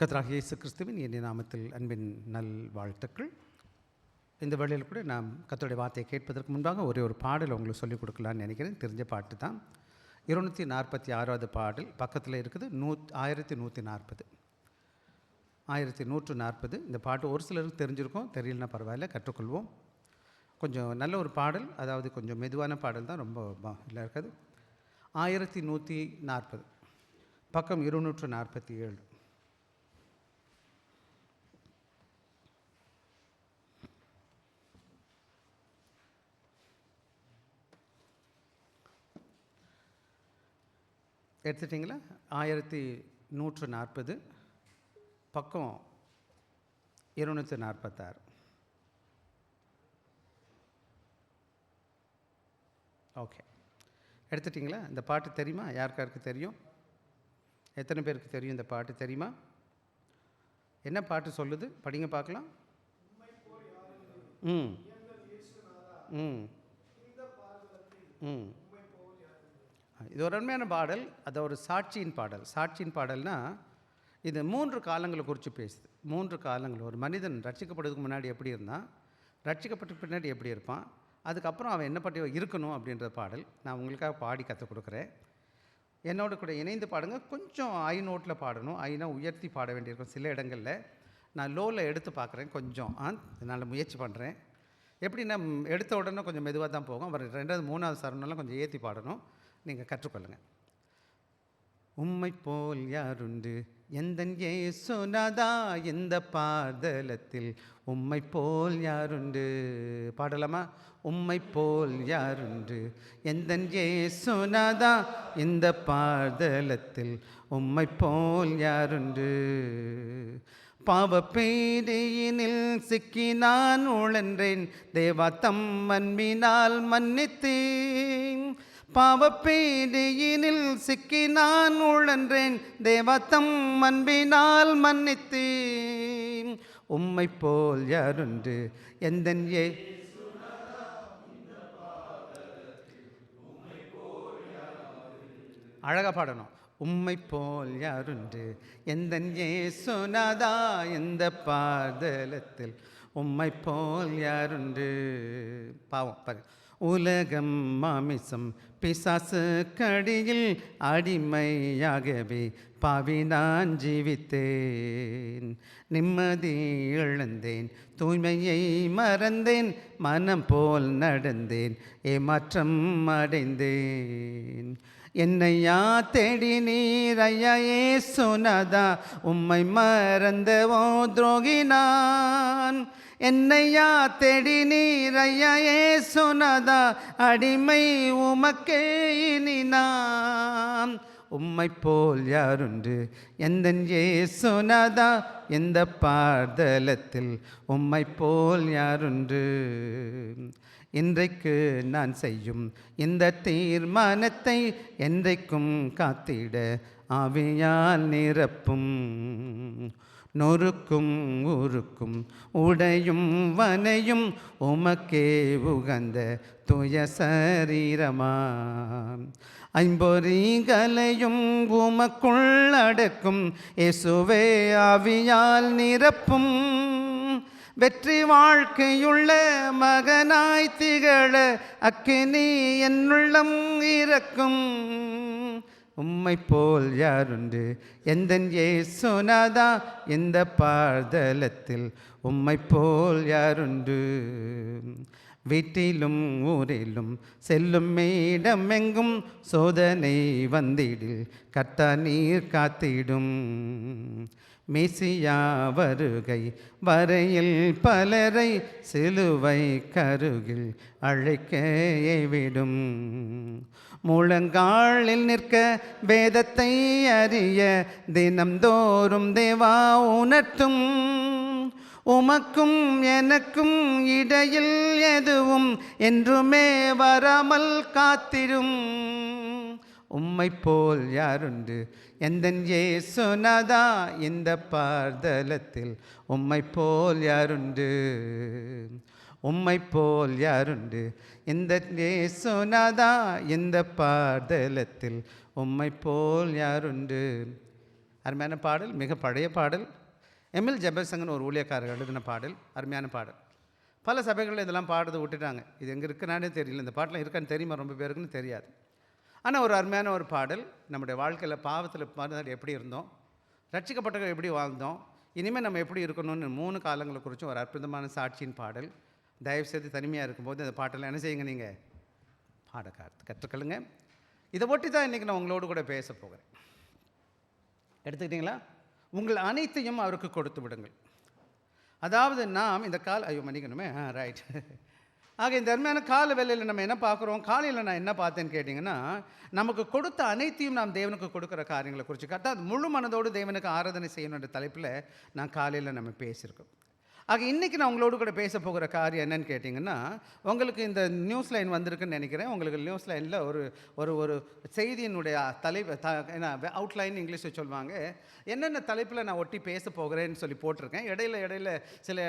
கர்த்தராகிய இயேசு கிறிஸ்துவின் இனிய நாமத்தில் அன்பின் நல் வாழ்த்துக்கள். இந்த வேளையில் கூட நாம் கர்த்தருடைய வார்த்தையை கேட்பதற்கு முன்பாக ஒரு பாடல் உங்களுக்கு சொல்லிக் கொடுக்கலான்னு நினைக்கிறேன். தெரிஞ்ச பாட்டு தான். 246வது பாடல் பக்கத்தில் இருக்குது. 1140 1140. இந்த பாட்டு ஒரு சிலருக்கு தெரிஞ்சிருக்கும், தெரியலனா பரவாயில்ல, கற்றுக்கொள்வோம். கொஞ்சம் நல்ல ஒரு பாடல், அதாவது கொஞ்சம் மெதுவான பாடல் தான், ரொம்ப இல்லை இருக்காது. 1140 பக்கம் 247. எடுத்துட்டிங்களா? 1140 பக்கம் 246. ஓகே, எடுத்துட்டிங்களா? இந்த பாட்டு தெரியுமா? யாருக்காருக்கு தெரியும்? எத்தனை பேருக்கு தெரியும் இந்த பாட்டு? தெரியுமா? என்ன பாட்டு சொல்லுது? படிங்க பார்க்கலாம். ம் ம் ம் இது ஒரு அருமையான பாடல். அது ஒரு சாட்சியின் பாடல். சாட்சியின் பாடல்னால் இது 3 காலங்களை குறித்து பேசுது. 3 காலங்கள். ஒரு மனிதன் ரட்சிக்கப்படுறதுக்கு முன்னாடி எப்படி இருந்தான், ரட்சிக்கப்பட்ட பின்னாடி எப்படி இருப்பான், அதுக்கப்புறம் அவன் என்ன பற்றி இருக்கணும் அப்படின்ற பாடல் நான் உங்களுக்காக பாடி கற்றுக் கொடுக்குறேன். என்னோட கூட இணைந்து பாடுங்க. கொஞ்சம் ஐ நோட்டில் பாடணும். ஐனா உயர்த்தி பாட வேண்டியிருக்கும். சில இடங்களில் நான் லோவில் எடுத்து பார்க்குறேன். கொஞ்சம் நான் முயற்சி பண்ணுறேன். எப்படின்னா எடுத்த உடனே கொஞ்சம் மெதுவாக தான் போகும். அப்புறம் 2வது 3வது சரணம்லாம் கொஞ்சம் ஏற்றி பாடணும். நீங்கள் கற்றுக்கொள்ளுங்கள். உம்மை போல் யாருண்டு எந்தன் இயேசுநாதா, இந்த பாதலத்தில் உம்மை போல் யாருண்டு. பாடலாமா? உம்மை போல் யாருண்டு எந்தன் இயேசுநாதா, இந்த பாதலத்தில் உம்மை போல் யாருண்டு. பாவப்பேடியினில் சிக்கி நான் உழன்றேன், தேவா தம் அன்பினால் மன்னித்தேன். பாவப்பேடியினில் சிக்கி நான் உழன்றேன், தேவா தம் அன்பினால் மன்னித்தேன். உம்மை போல் யாருண்டு எந்தன் அழகா பாடணும். உம்மை போல் யாருண்டு எந்தன் இயேசுநாதா, இந்த பாதலத்தில் உம்மை போல் யாருண்டு. பாவம் பாரு. உலகம் மாமிசம் பிசாசு கடியில் அடிமையாகவே பாவி நான் ஜீவித்தேன். நிம்மதி இழந்தேன், தூய்மையை மறந்தேன், மனம் போல் நடந்தேன், ஏமாற்றம் அடைந்தேன். என்னையா தேடி நீர் ஐயா இயேசுநாதா, உம்மை மறந்தவோ துரோகினான். என்னையா தேடி நீர் ஐயா இயேசுநாதா, அடிமை உமக்கே இனி நான். உம்மை போல் யாருண்டு எந்தன் இயேசுநாதா, இந்த பாதலத்தில் உம்மை போல் யாருண்டு. இன்றைக்கு நான் செய்யும் இந்த தீர்மானத்தை என்றைக்கும் காத்திட ஆவியால் நிரப்பும். நொறுக்கும் உருக்கும் உடையும் வனையும் உமக்கே உகந்த துய சரீரமா. ஐம்பொறிகளையும் உமக்குள் அடக்கும் இயேசுவே ஆவியால் நிரப்பும். வெற்றி வாழ்க்கையுள்ள மகனாய் திகழ அக்கினி என்னுள்ளம் இறக்கும். உம்மை போல் யாருண்டு எந்தன் இயேசுநாதா, இந்த பாதலத்தில் உம்மை போல் யாருண்டு. வீட்டிலும் ஊரிலும் செல்லும் மேடமெங்கும் சோதனை வந்திடில் கர்த்தா நீர் காத்திடும். மெசியா வருகை வரையில் பலரை சிலுவை கருகில் அழைக்க விடும். முழங்காலில் நிற்க வேதத்தை அறிய தினம்தோறும் தேவா உணர்த்தும். உமக்கும் எனக்கும் இடையில் எதுவும் என்றுமே வராமல் காத்திடும். உம்மை போல் யாருண்டு எந்தன் இயேசுநாதா, இந்த பாதலத்தில் உம்மை போல் யாருண்டு. உம்மை போல் யாருண்டு இந்த இயேசுநாதா, இந்த பாதலத்தில் உம்மை போல் யாருண்டு. அருமையான பாடல், மிக பழைய பாடல். எம்எல் ஜெபசங்கன்னு ஒரு ஊழியக்காரர் எழுதின பாடல், அருமையான பாடல். பல சபைகளில் இதெல்லாம் பாடுறது விட்டுட்டாங்க. இது எங்கே இருக்குன்னானே தெரியல. இந்த பாட்டெலாம் இருக்கான்னு தெரியுமா ரொம்ப பேருக்குன்னு தெரியாது. ஆனால் ஒரு அருமையான ஒரு பாடல். நம்முடைய வாழ்க்கையில் பாவத்தில் மறுநாள் எப்படி இருந்தோம், ரட்சிக்கப்பட்டவர்கள் எப்படி வாழ்ந்தோம், இனிமேல் நம்ம எப்படி இருக்கணும்னு 3 காலங்களை குறித்தும் ஒரு அற்புதமான சாட்சியின் பாடல். தயவுசெய்து தனிமையாக இருக்கும்போது அந்த பாட்டெல்லாம் என்ன செய்யுங்க, நீங்கள் பாட கற்றுக்கொள்ளுங்க. இதை ஒட்டி தான் இன்றைக்கி நான் உங்களோடு கூட பேச போகிறேன். எடுத்துக்கிட்டிங்களா? உங்கள் அனைத்தையும் அவருக்கு கொடுத்து விடுங்கள். அதாவது நாம் இந்த மன்னிக்கணுமே, ரைட். ஆக இந்த அருமையான கால வேளையில் நம்ம என்ன பார்க்குறோம், காலையில் நான் என்ன பார்த்தேன்னு கேட்டிங்கன்னா, நமக்கு கொடுத்த அனைத்தையும் நாம் தேவனுக்கு கொடுக்குற காரியங்களை குறித்து கரெக்டாக முழு மனதோடு தேவனுக்கு ஆராதனை செய்யணுன்ற தலைப்பில் நான் காலையில் நம்ம பேசியிருக்கோம். ஆக இன்றைக்கி நான் உங்களோடு கூட பேச போகிற காரியம் என்னன்னு கேட்டிங்கன்னா, உங்களுக்கு இந்த நியூஸ் லைன் வந்திருக்குன்னு நினைக்கிறேன். உங்களுக்கு நியூஸ் லைனில் ஒரு ஒரு ஒரு செய்தியினுடைய என்ன அவுட்லைன் இங்கிலீஷில் சொல்லுவாங்க. என்னென்ன தலைப்பில் நான் ஒட்டி பேச போகிறேன்னு சொல்லி போட்டிருக்கேன். இடையில சில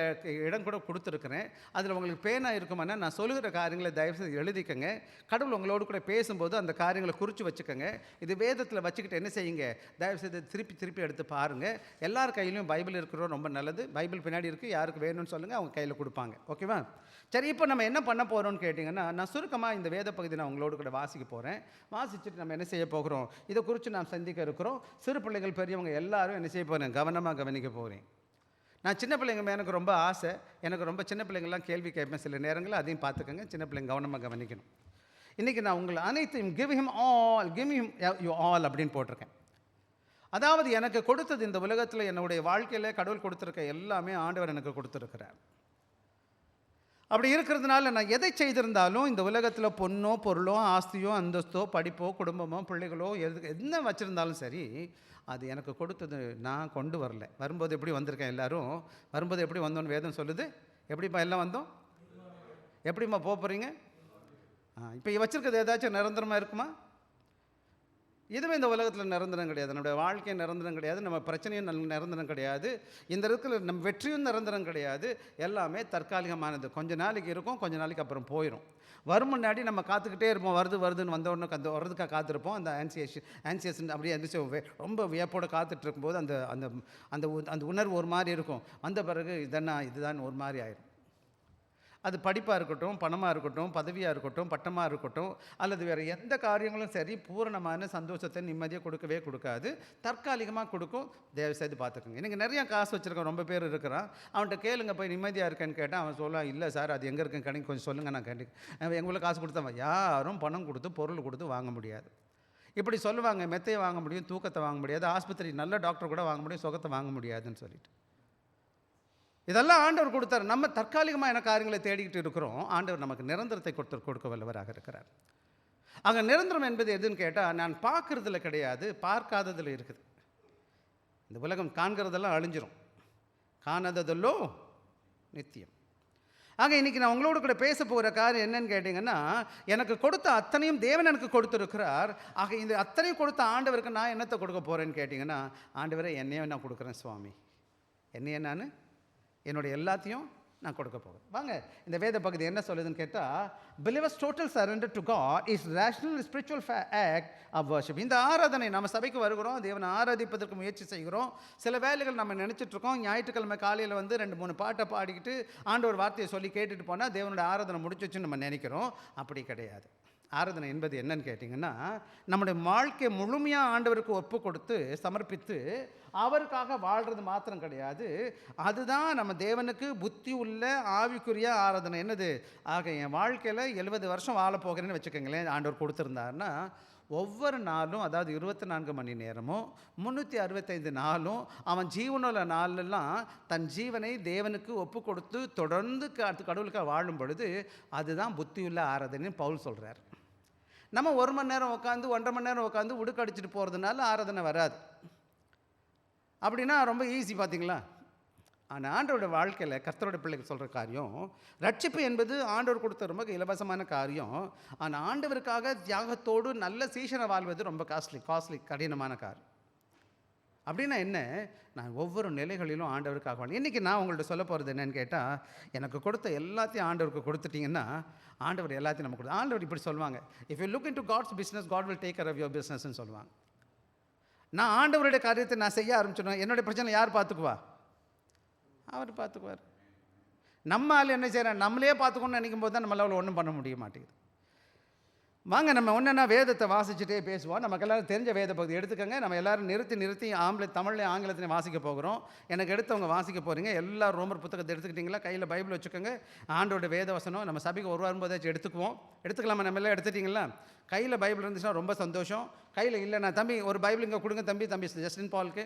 இடம் கூட கொடுத்துருக்குறேன். அதில் உங்களுக்கு பேனா இருக்குமானா நான் சொல்லுகிற காரியங்களை தயவுசெய்து எழுதிக்கங்க. கடவுள் உங்களோடு கூட பேசும்போது அந்த காரியங்களை குறித்து வச்சுக்கோங்க. இது வேதத்தில் வச்சுக்கிட்டு என்ன செய்யுங்க, தயவுசெய்து திருப்பி எடுத்து பாருங்கள். எல்லார் கையிலையும் பைபிள் இருக்கிறோம், ரொம்ப நல்லது. பைபிள் பின்னாடி இருக்குது, யாருக்கு வேணும்னு சொல்லுங்கள், அவங்க கையில் கொடுப்பாங்க. ஓகேவா? சரி, இப்போ நம்ம என்ன பண்ண போகிறோம்னு கேட்டிங்கன்னா, நான் சுருக்கமாக இந்த வேத பகுதி நான் உங்களோடு கூட வாசிக்க போகிறேன். வாசிச்சுட்டு நம்ம என்ன செய்ய போகிறோம், இதை குறித்து நாம் சந்திக்க இருக்கிறோம். சிறு பிள்ளைகள் பெரியவங்க எல்லாரும் என்ன செய்ய போகிறேன், கவனமாக கவனிக்க போகிறேன். நான் சின்ன பிள்ளைங்க எனக்கு ரொம்ப ஆசை. எனக்கு ரொம்ப சின்ன பிள்ளைங்கள்லாம் கேள்வி கேட்பேன் சில நேரங்களில், அதையும் பார்த்துக்கோங்க. சின்ன பிள்ளைங்க கவனமாக கவனிக்கணும். இன்றைக்கி நான் உங்களை அனைத்தையும் கிவ் ஹிம் யூ ஆல் அப்படின்னு போட்டிருக்கேன். அதாவது எனக்கு கொடுத்தது இந்த உலகத்தில் என்னுடைய வாழ்க்கையில் கடவுள் கொடுத்துருக்க எல்லாமே ஆண்டவர் எனக்கு கொடுத்துருக்கிறார். அப்படி இருக்கிறதுனால நான் எதை செய்திருந்தாலும் இந்த உலகத்தில் பொண்ணோ பொருளோ ஆஸ்தியோ அந்தஸ்தோ படிப்போ குடும்பமோ பிள்ளைகளோ என்ன வச்சுருந்தாலும் சரி, அது எனக்கு கொடுத்தது நான் கொண்டு வரல. வரும்போது எப்படி வந்திருக்கேன், எல்லோரும் வரும்போது எப்படி வந்தோன்னு வேதம் சொல்லுது. எப்படிம்மா எல்லாம் வந்தோம், எப்படிம்மா போக போகிறீங்க? இப்போ வச்சுருக்கிறது ஏதாச்சும் நிரந்தரமாக இருக்குமா? இதுவே இந்த உலகத்தில் நிரந்தரம் கிடையாது. நம்முடைய வாழ்க்கை நிரந்தரம் கிடையாது. நம்ம பிரச்சனையும் நிரந்தரம் கிடையாது. இந்த இருக்கிற நம்ம வெற்றியும் நிரந்தரம் கிடையாது. எல்லாமே தற்காலிகமானது. கொஞ்ச நாளைக்கு இருக்கும், கொஞ்ச நாளைக்கு அப்புறம் போயிடும். வரும் முன்னாடி நம்ம காத்துக்கிட்டே இருப்போம். வருதுன்னு வந்தோடனே வர்றதுக்காக காத்திருப்போம். அந்த ஆன்சியஸ் அப்படியே இருந்துச்சு, ரொம்ப வியப்போடு காத்துட்டு இருக்கும்போது அந்த அந்த அந்த உணர்வு ஒரு மாதிரி இருக்கும். வந்த பிறகு இதுதான் ஒரு மாதிரி ஆயிடும். அது படிப்பாக இருக்கட்டும், பணமாக இருக்கட்டும், பதவியாக இருக்கட்டும், பட்டமாக இருக்கட்டும், அல்லது வேறு எந்த காரியங்களும் சரி, பூரணமான சந்தோஷத்தை நிம்மதியாக கொடுக்கவே கொடுக்காது. தற்காலிகமாக கொடுக்கும். தயவுசெய்து பார்த்துக்கோங்க. எனக்கு நிறையா காசு வச்சுருக்கேன், ரொம்ப பேர் இருக்கிறான். அவன்கிட்ட கேளுங்க, போய் நிம்மதியாக இருக்கேன்னு கேட்டால் அவன் சொல்லுவான், இல்லை சார் அது எங்கே இருக்குன்னு கிடைக்கும், கொஞ்சம் சொல்லுங்கள், நான் எங்களுக்கு காசு கொடுத்தவன். யாரும் பணம் கொடுத்து பொருள் கொடுத்து வாங்க முடியாது. இப்படி சொல்லுவாங்க, மெத்தையை வாங்க முடியும், தூக்கத்தை வாங்க முடியாது, ஆஸ்பத்திரி நல்ல டாக்டர் கூட வாங்க முடியும், சுகத்தை வாங்க முடியாதுன்னு சொல்லிட்டு. இதெல்லாம் ஆண்டவர் கொடுத்தார். நம்ம தற்காலிகமான காரியங்களை தேடிக்கிட்டு இருக்கிறோம். ஆண்டவர் நமக்கு நிரந்தரத்தை கொடுக்க வல்லவராக இருக்கிறார். அங்கே நிரந்தரம் என்பது எதுன்னு கேட்டால், நான் பார்க்குறதுல கிடையாது, பார்க்காததில் இருக்குது. இந்த உலகம் காண்கிறதெல்லாம் அழிஞ்சிரும், காணாததெல்லோ நித்தியம். ஆக இன்றைக்கி நான் உங்களோட கூட பேச போகிற காரியம் என்னன்னு கேட்டிங்கன்னா, எனக்கு கொடுத்த அத்தனையும் தேவன் எனக்கு கொடுத்துருக்கிறார். ஆக இந்த அத்தனையும் கொடுத்த ஆண்டவருக்கு நான் என்னத்தை கொடுக்க போகிறேன்னு கேட்டிங்கன்னா, ஆண்டவரை என்னையே நான் கொடுக்குறேன் சுவாமி, என்னையே நான் என்னுடைய எல்லாத்தையும் நான் கொடுக்க போகிறேன். வாங்க இந்த வேத பகுதி என்ன சொல்லுதுன்னு கேட்டால், believers total surrender to God is rational spiritual act of worship. இந்த ஆராதனை நம்ம சபைக்கு வருகிறோம், தேவனை ஆராதிப்பதற்கு முயற்சி செய்கிறோம். சில வேலைகள் நம்ம நினச்சிட்ருக்கோம், ஞாயிற்றுக்கிழமை காலையில் 2-3 பாட்டை பாடிக்கிட்டு ஆண்டவர் வார்த்தையை சொல்லி கேட்டுட்டு போனால் தேவனோட ஆராதனை முடிச்சிச்சுன்னு நம்ம நினைக்கிறோம். அப்படி கிடையாது. ஆராதனை என்பது என்னன்னு கேட்டிங்கன்னா, நம்முடைய வாழ்க்கை முழுமையாக ஆண்டவருக்கு ஒப்பு கொடுத்து சமர்ப்பித்து அவருக்காக வாழ்கிறது மாத்திரம் கிடையாது. அதுதான் நம்ம தேவனுக்கு புத்தி உள்ள ஆவிக்குரிய ஆராதனை. என்னது? ஆக என் வாழ்க்கையில் 70 வருஷம் வாழ போகிறேன்னு வச்சுக்கோங்களேன், ஆண்டவர் கொடுத்துருந்தாருன்னா ஒவ்வொரு நாளும், அதாவது 24 மணி நேரமும் 365 நாளும் அவன் ஜீவனுள்ள நாளெல்லாம் தன் ஜீவனை தேவனுக்கு ஒப்பு கொடுத்து தொடர்ந்து கடவுளுக்காக வாழும் பொழுது அதுதான் புத்தியுள்ள ஆராதனைன்னு பவுல் சொல்கிறார். நம்ம 1 மணி நேரம் உட்காந்து 1.5 மணி நேரம் உட்காந்து உடுக்கடிச்சிட்டு போகிறதுனால ஆராதனை வராது. அப்படின்னா ரொம்ப ஈஸி பார்த்தீங்களா? ஆனால் ஆண்டவரோட வாழ்க்கையில் கர்த்தரோட பிள்ளைக்கு சொல்கிற காரியம், ரட்சிப்பு என்பது ஆண்டவர் கொடுத்த ரொம்ப இலவசமான காரியம். ஆனால் ஆண்டவருக்காக தியாகத்தோடு நல்ல சீசனை வாழ்வது ரொம்ப காஸ்ட்லி கடினமான காரியம். அப்படின்னா என்ன? நான் ஒவ்வொரு நிலைகளிலும் ஆண்டவருக்காக வாழ். இன்றைக்கி நான் உங்கள்கிட்ட சொல்ல போகிறது என்னன்னு கேட்டால், எனக்கு கொடுத்த எல்லாத்தையும் ஆண்டவருக்கு கொடுத்துட்டிங்கன்னா ஆண்டவர் எல்லாத்தையும் நம்ம கொடுத்து. ஆண்டவர் இப்படி சொல்லுவாங்க, if you look into God's business, God will take care of your பிஸ்னஸ்ன்னு சொல்லுவாங்க. நான் ஆண்டவருடைய காரியத்தை நான் செய்ய ஆரம்பிச்சிடுவேன். என்னுடைய பிரச்சனை யார் பார்த்துக்குவா? அவர் பார்த்துக்குவார். நம்ம ஆள் என்ன செய்கிறேன், நம்மளே பார்த்துக்கணும்னு நினைக்கும் போது தான் நம்மளால் ஒன்றும் பண்ண முடிய மாட்டேங்குது. வாங்க நம்ம ஒன்றுன்னா வேதத்தை வாசிச்சுட்டே பேசுவோம். நமக்கு எல்லோரும் தெரிஞ்ச வேத பகுதி எடுத்துக்கோங்க. நம்ம எல்லோரும் நிறுத்தி தமிழ்லையும் ஆங்கிலத்திலையும் வாசிக்க போகிறோம். எனக்கு எடுத்தவங்க வாசிக்க போகிறீங்க. எல்லோரும் ரோமர் புத்தகத்தை எடுத்துக்கிட்டிங்களா? கையில் பைபிள் வச்சுக்கோங்க. ஆண்டோட வேத வசனம் நம்ம சபைக்கு ஒரு வரும்போதாச்சும் எடுத்துக்குவோம். எடுத்துக்கலாமா? நம்ம எல்லாம் எடுத்துட்டிங்களா? கையில் பைபிள் இருந்துச்சுன்னா ரொம்ப சந்தோஷம். கையில் இல்லைண்ணா தம்பி ஒரு பைபிள் இங்கே கொடுங்க தம்பி ஜஸ்டின் பாலுக்கு.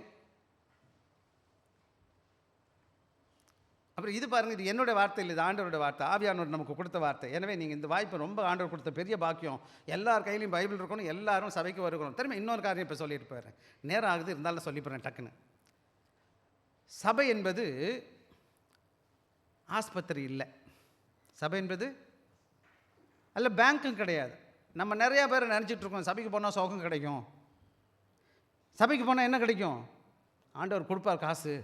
அப்புறம் இது பாருங்கள், இது என்னோட வார்த்தை இல்லை, இது ஆண்டவரோட வார்த்தை. ஆவியானவர் நமக்கு கொடுத்த வார்த்தை. எனவே நீங்கள் இந்த வாய்ப்பு ரொம்ப ஆண்டவர் கொடுத்த பெரிய பாக்கியம். எல்லார் கையிலையும் பைபிள் இருக்கணும், எல்லாரும் சபைக்கு வருகணும். திரும்ப இன்னொரு காரியம் இப்போ சொல்லிட்டு போயிடுறேன், நேரம் ஆகுது, இருந்தாலும் சொல்லி போகிறேன் டக்குன்னு. சபை என்பது ஆஸ்பத்திரி இல்லை, சபை என்பது அல்ல பேங்க்கும் கிடையாது. நம்ம நிறையா பேர் நினச்சிட்ருக்கோம் சபைக்கு போனால் சோகம் கிடைக்கும், சபைக்கு போனால் என்ன கிடைக்கும், ஆண்டவர் கொடுப்பார் காசு.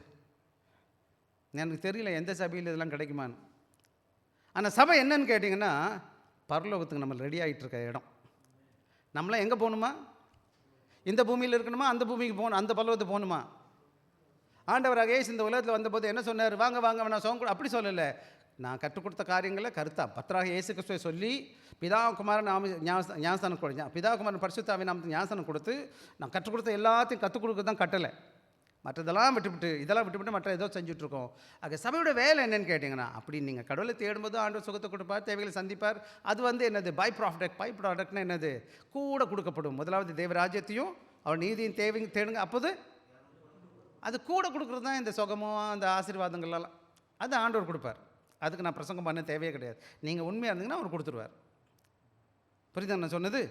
எனக்கு தெரியல எந்த சபையில் இதெல்லாம் கிடைக்குமான்னு. ஆனால் சபை என்னன்னு கேட்டிங்கன்னா, பரலோகத்துக்கு நம்ம ரெடி ஆகிட்டு இருக்க இடம். நம்மளாம் எங்கே போகணுமா? இந்த பூமியில் இருக்கணுமா, அந்த பூமிக்கு போகணும், அந்த பரலோகத்துக்கு போகணுமா? ஆண்டவராக இயேசு இந்த உலகத்தில் வந்தபோது என்ன சொன்னார்? வாங்க வாங்க நான் சோகம் கூட அப்படி சொல்லலை. நான் கற்றுக் கொடுத்த காரியங்களை கருத்தா பத்திராக இயேசு கிறிஸ்துவை சொல்லி பிதாகுமாரன் ஞானஸ்தானம் கொடுத்தேன். பிதாகுமாரன் பரிசுத்தாவின் நாமத்துக்கு ஞானஸ்தானம் கொடுத்து நான் கற்றுக் கொடுத்த எல்லாத்தையும் கற்றுக் கொடுக்க தான் கட்டலை. மற்றதெல்லாம் விட்டுவிட்டு மற்ற ஏதோ செஞ்சுட்ருக்கோம். ஆக சபையோட வேலை என்னென்னு கேட்டிங்கன்னா, அப்படி நீங்கள் கடவுளை தேடும்போது ஆண்டவர் சுகத்தை கொடுப்பார், தேவைகளை சந்திப்பார். அது என்னது பை ப்ராடக்ட்னா என்னது? கூட கொடுக்கப்படும். முதலாவது தேவராஜ்யத்தையும் அவர் நீதியும் தேவையும் தேடுங்க, அப்போது அது கூட கொடுக்குறது தான் இந்த சுகமும் அந்த ஆசீர்வாதங்கள்லாம். அது ஆண்டவர் கொடுப்பார். அதுக்கு நான் பிரசங்கம் பண்ண தேவையே கிடையாது. நீங்கள் உண்மையாக இருந்தீங்கன்னா அவர் கொடுத்துருவார். புரியுதா நான் சொன்னது?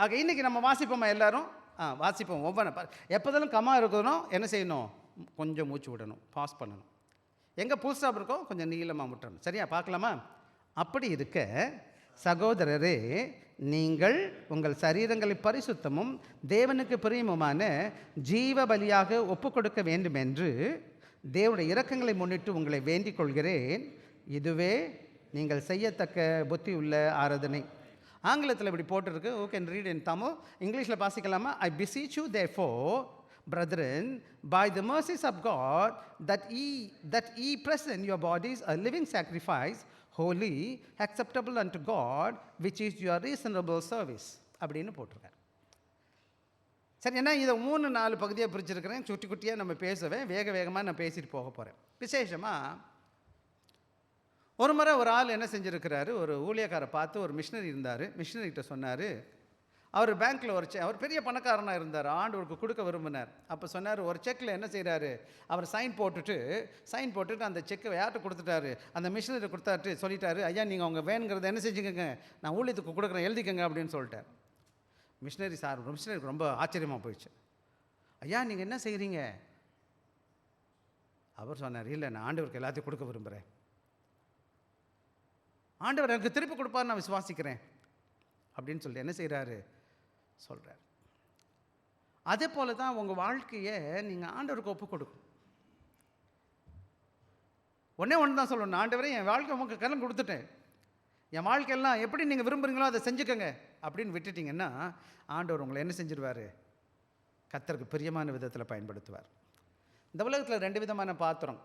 ஆக இன்றைக்கி நம்ம வாசிப்போமா எல்லோரும்? வாசிப்போம். ஒவ்வொன்று எப்போதாலும் கம்மா இருக்கணும், என்ன செய்யணும்? கொஞ்சம் மூச்சு விடணும், பாஸ் பண்ணணும். எங்கே புல் ஸ்டாப் இருக்கோ கொஞ்சம் நீளமாக விட்டுறணும். சரியா? பார்க்கலாமா? அப்படி இருக்க சகோதரரே, நீங்கள் உங்கள் சரீரங்களை பரிசுத்தமும் தேவனுக்கு பிரியமுமான ஜீவ பலியாக ஒப்பு கொடுக்க வேண்டும் என்று தேவனுடைய இரக்கங்களை முன்னிட்டு உங்களை வேண்டிக் கொள்கிறேன். இதுவே நீங்கள் செய்யத்தக்க புத்தி உள்ள ஆராதனை. ஆங்கிலத்தில் இப்படி போட்டிருக்கு. ஓ கேன் ரீட் இன் தமிழ். இங்கிலீஷில் வாசிக்கலாமா? ஐ beseech you therefore, brethren, by the mercies of God, that ye present your bodies a living sacrifice, holy, acceptable unto God, which is your reasonable service அப்படின்னு போட்டிருக்கார். சரி, ஏன்னா இதை 3-4 பகுதியாக பிரிச்சிருக்கிறேன். சுட்டி குட்டியாக நம்ம பேசுவேன். வேகமாக நான் பேசிட்டு போக போகிறேன். விசேஷமாக ஒரு முறை ஒரு ஆள் என்ன செஞ்சுருக்கிறாரு, ஒரு ஊழியக்காரை பார்த்து, ஒரு மிஷினரி இருந்தார். மிஷினரிகிட்ட சொன்னார், அவர் பேங்க்கில் அவர் பெரிய பணக்காரனாக இருந்தார், ஆண்டவருக்கு கொடுக்க விரும்பினார். அப்போ சொன்னார், ஒரு செக்கில் என்ன செய்கிறாரு, அவர் சைன் போட்டுட்டு அந்த செக்கை யார்கிட்ட கொடுத்துட்டாரு, அந்த மிஷினரி கொடுத்தாட்டு சொல்லிட்டாரு, ஐயா நீங்கள் அவங்க வேணுங்கிறத என்ன செஞ்சுக்கோங்க, நான் ஊழியத்துக்கு கொடுக்குறேன், எழுதிக்கங்க அப்படின்னு சொல்லிட்டார். மிஷினரிக்கு ரொம்ப ஆச்சரியமாக போயிடுச்சு. ஐயா நீங்கள் என்ன செய்கிறீங்க? அவர் சொன்னார், இல்லை நான் ஆண்டவருக்கு எல்லாத்தையும் கொடுக்க விரும்புகிறேன், ஆண்டவர் எனக்கு திருப்பி கொடுப்பார், நான் விசுவாசிக்கிறேன் அப்படின்னு சொல்லி என்ன செய்கிறாரு சொல்கிறார். அதே போல தான் உங்கள் வாழ்க்கையை நீங்கள் ஆண்டவருக்கு ஒப்பு கொடுக்கும். ஒன்று தான் சொல்லணும், ஆண்டவரே என் வாழ்க்கை உங்களுக்கு கடன் கொடுத்துட்டேன், என் வாழ்க்கையெல்லாம் எப்படி நீங்கள் விரும்புகிறீங்களோ அதை செஞ்சுக்கோங்க அப்படின்னு விட்டுட்டிங்கன்னா ஆண்டவர் உங்களை என்ன செஞ்சிருவார்? கர்த்தருக்கு பிரியமான விதத்தில் பயன்படுத்துவார். இந்த உலகத்தில் 2 விதமான பாத்திரம்,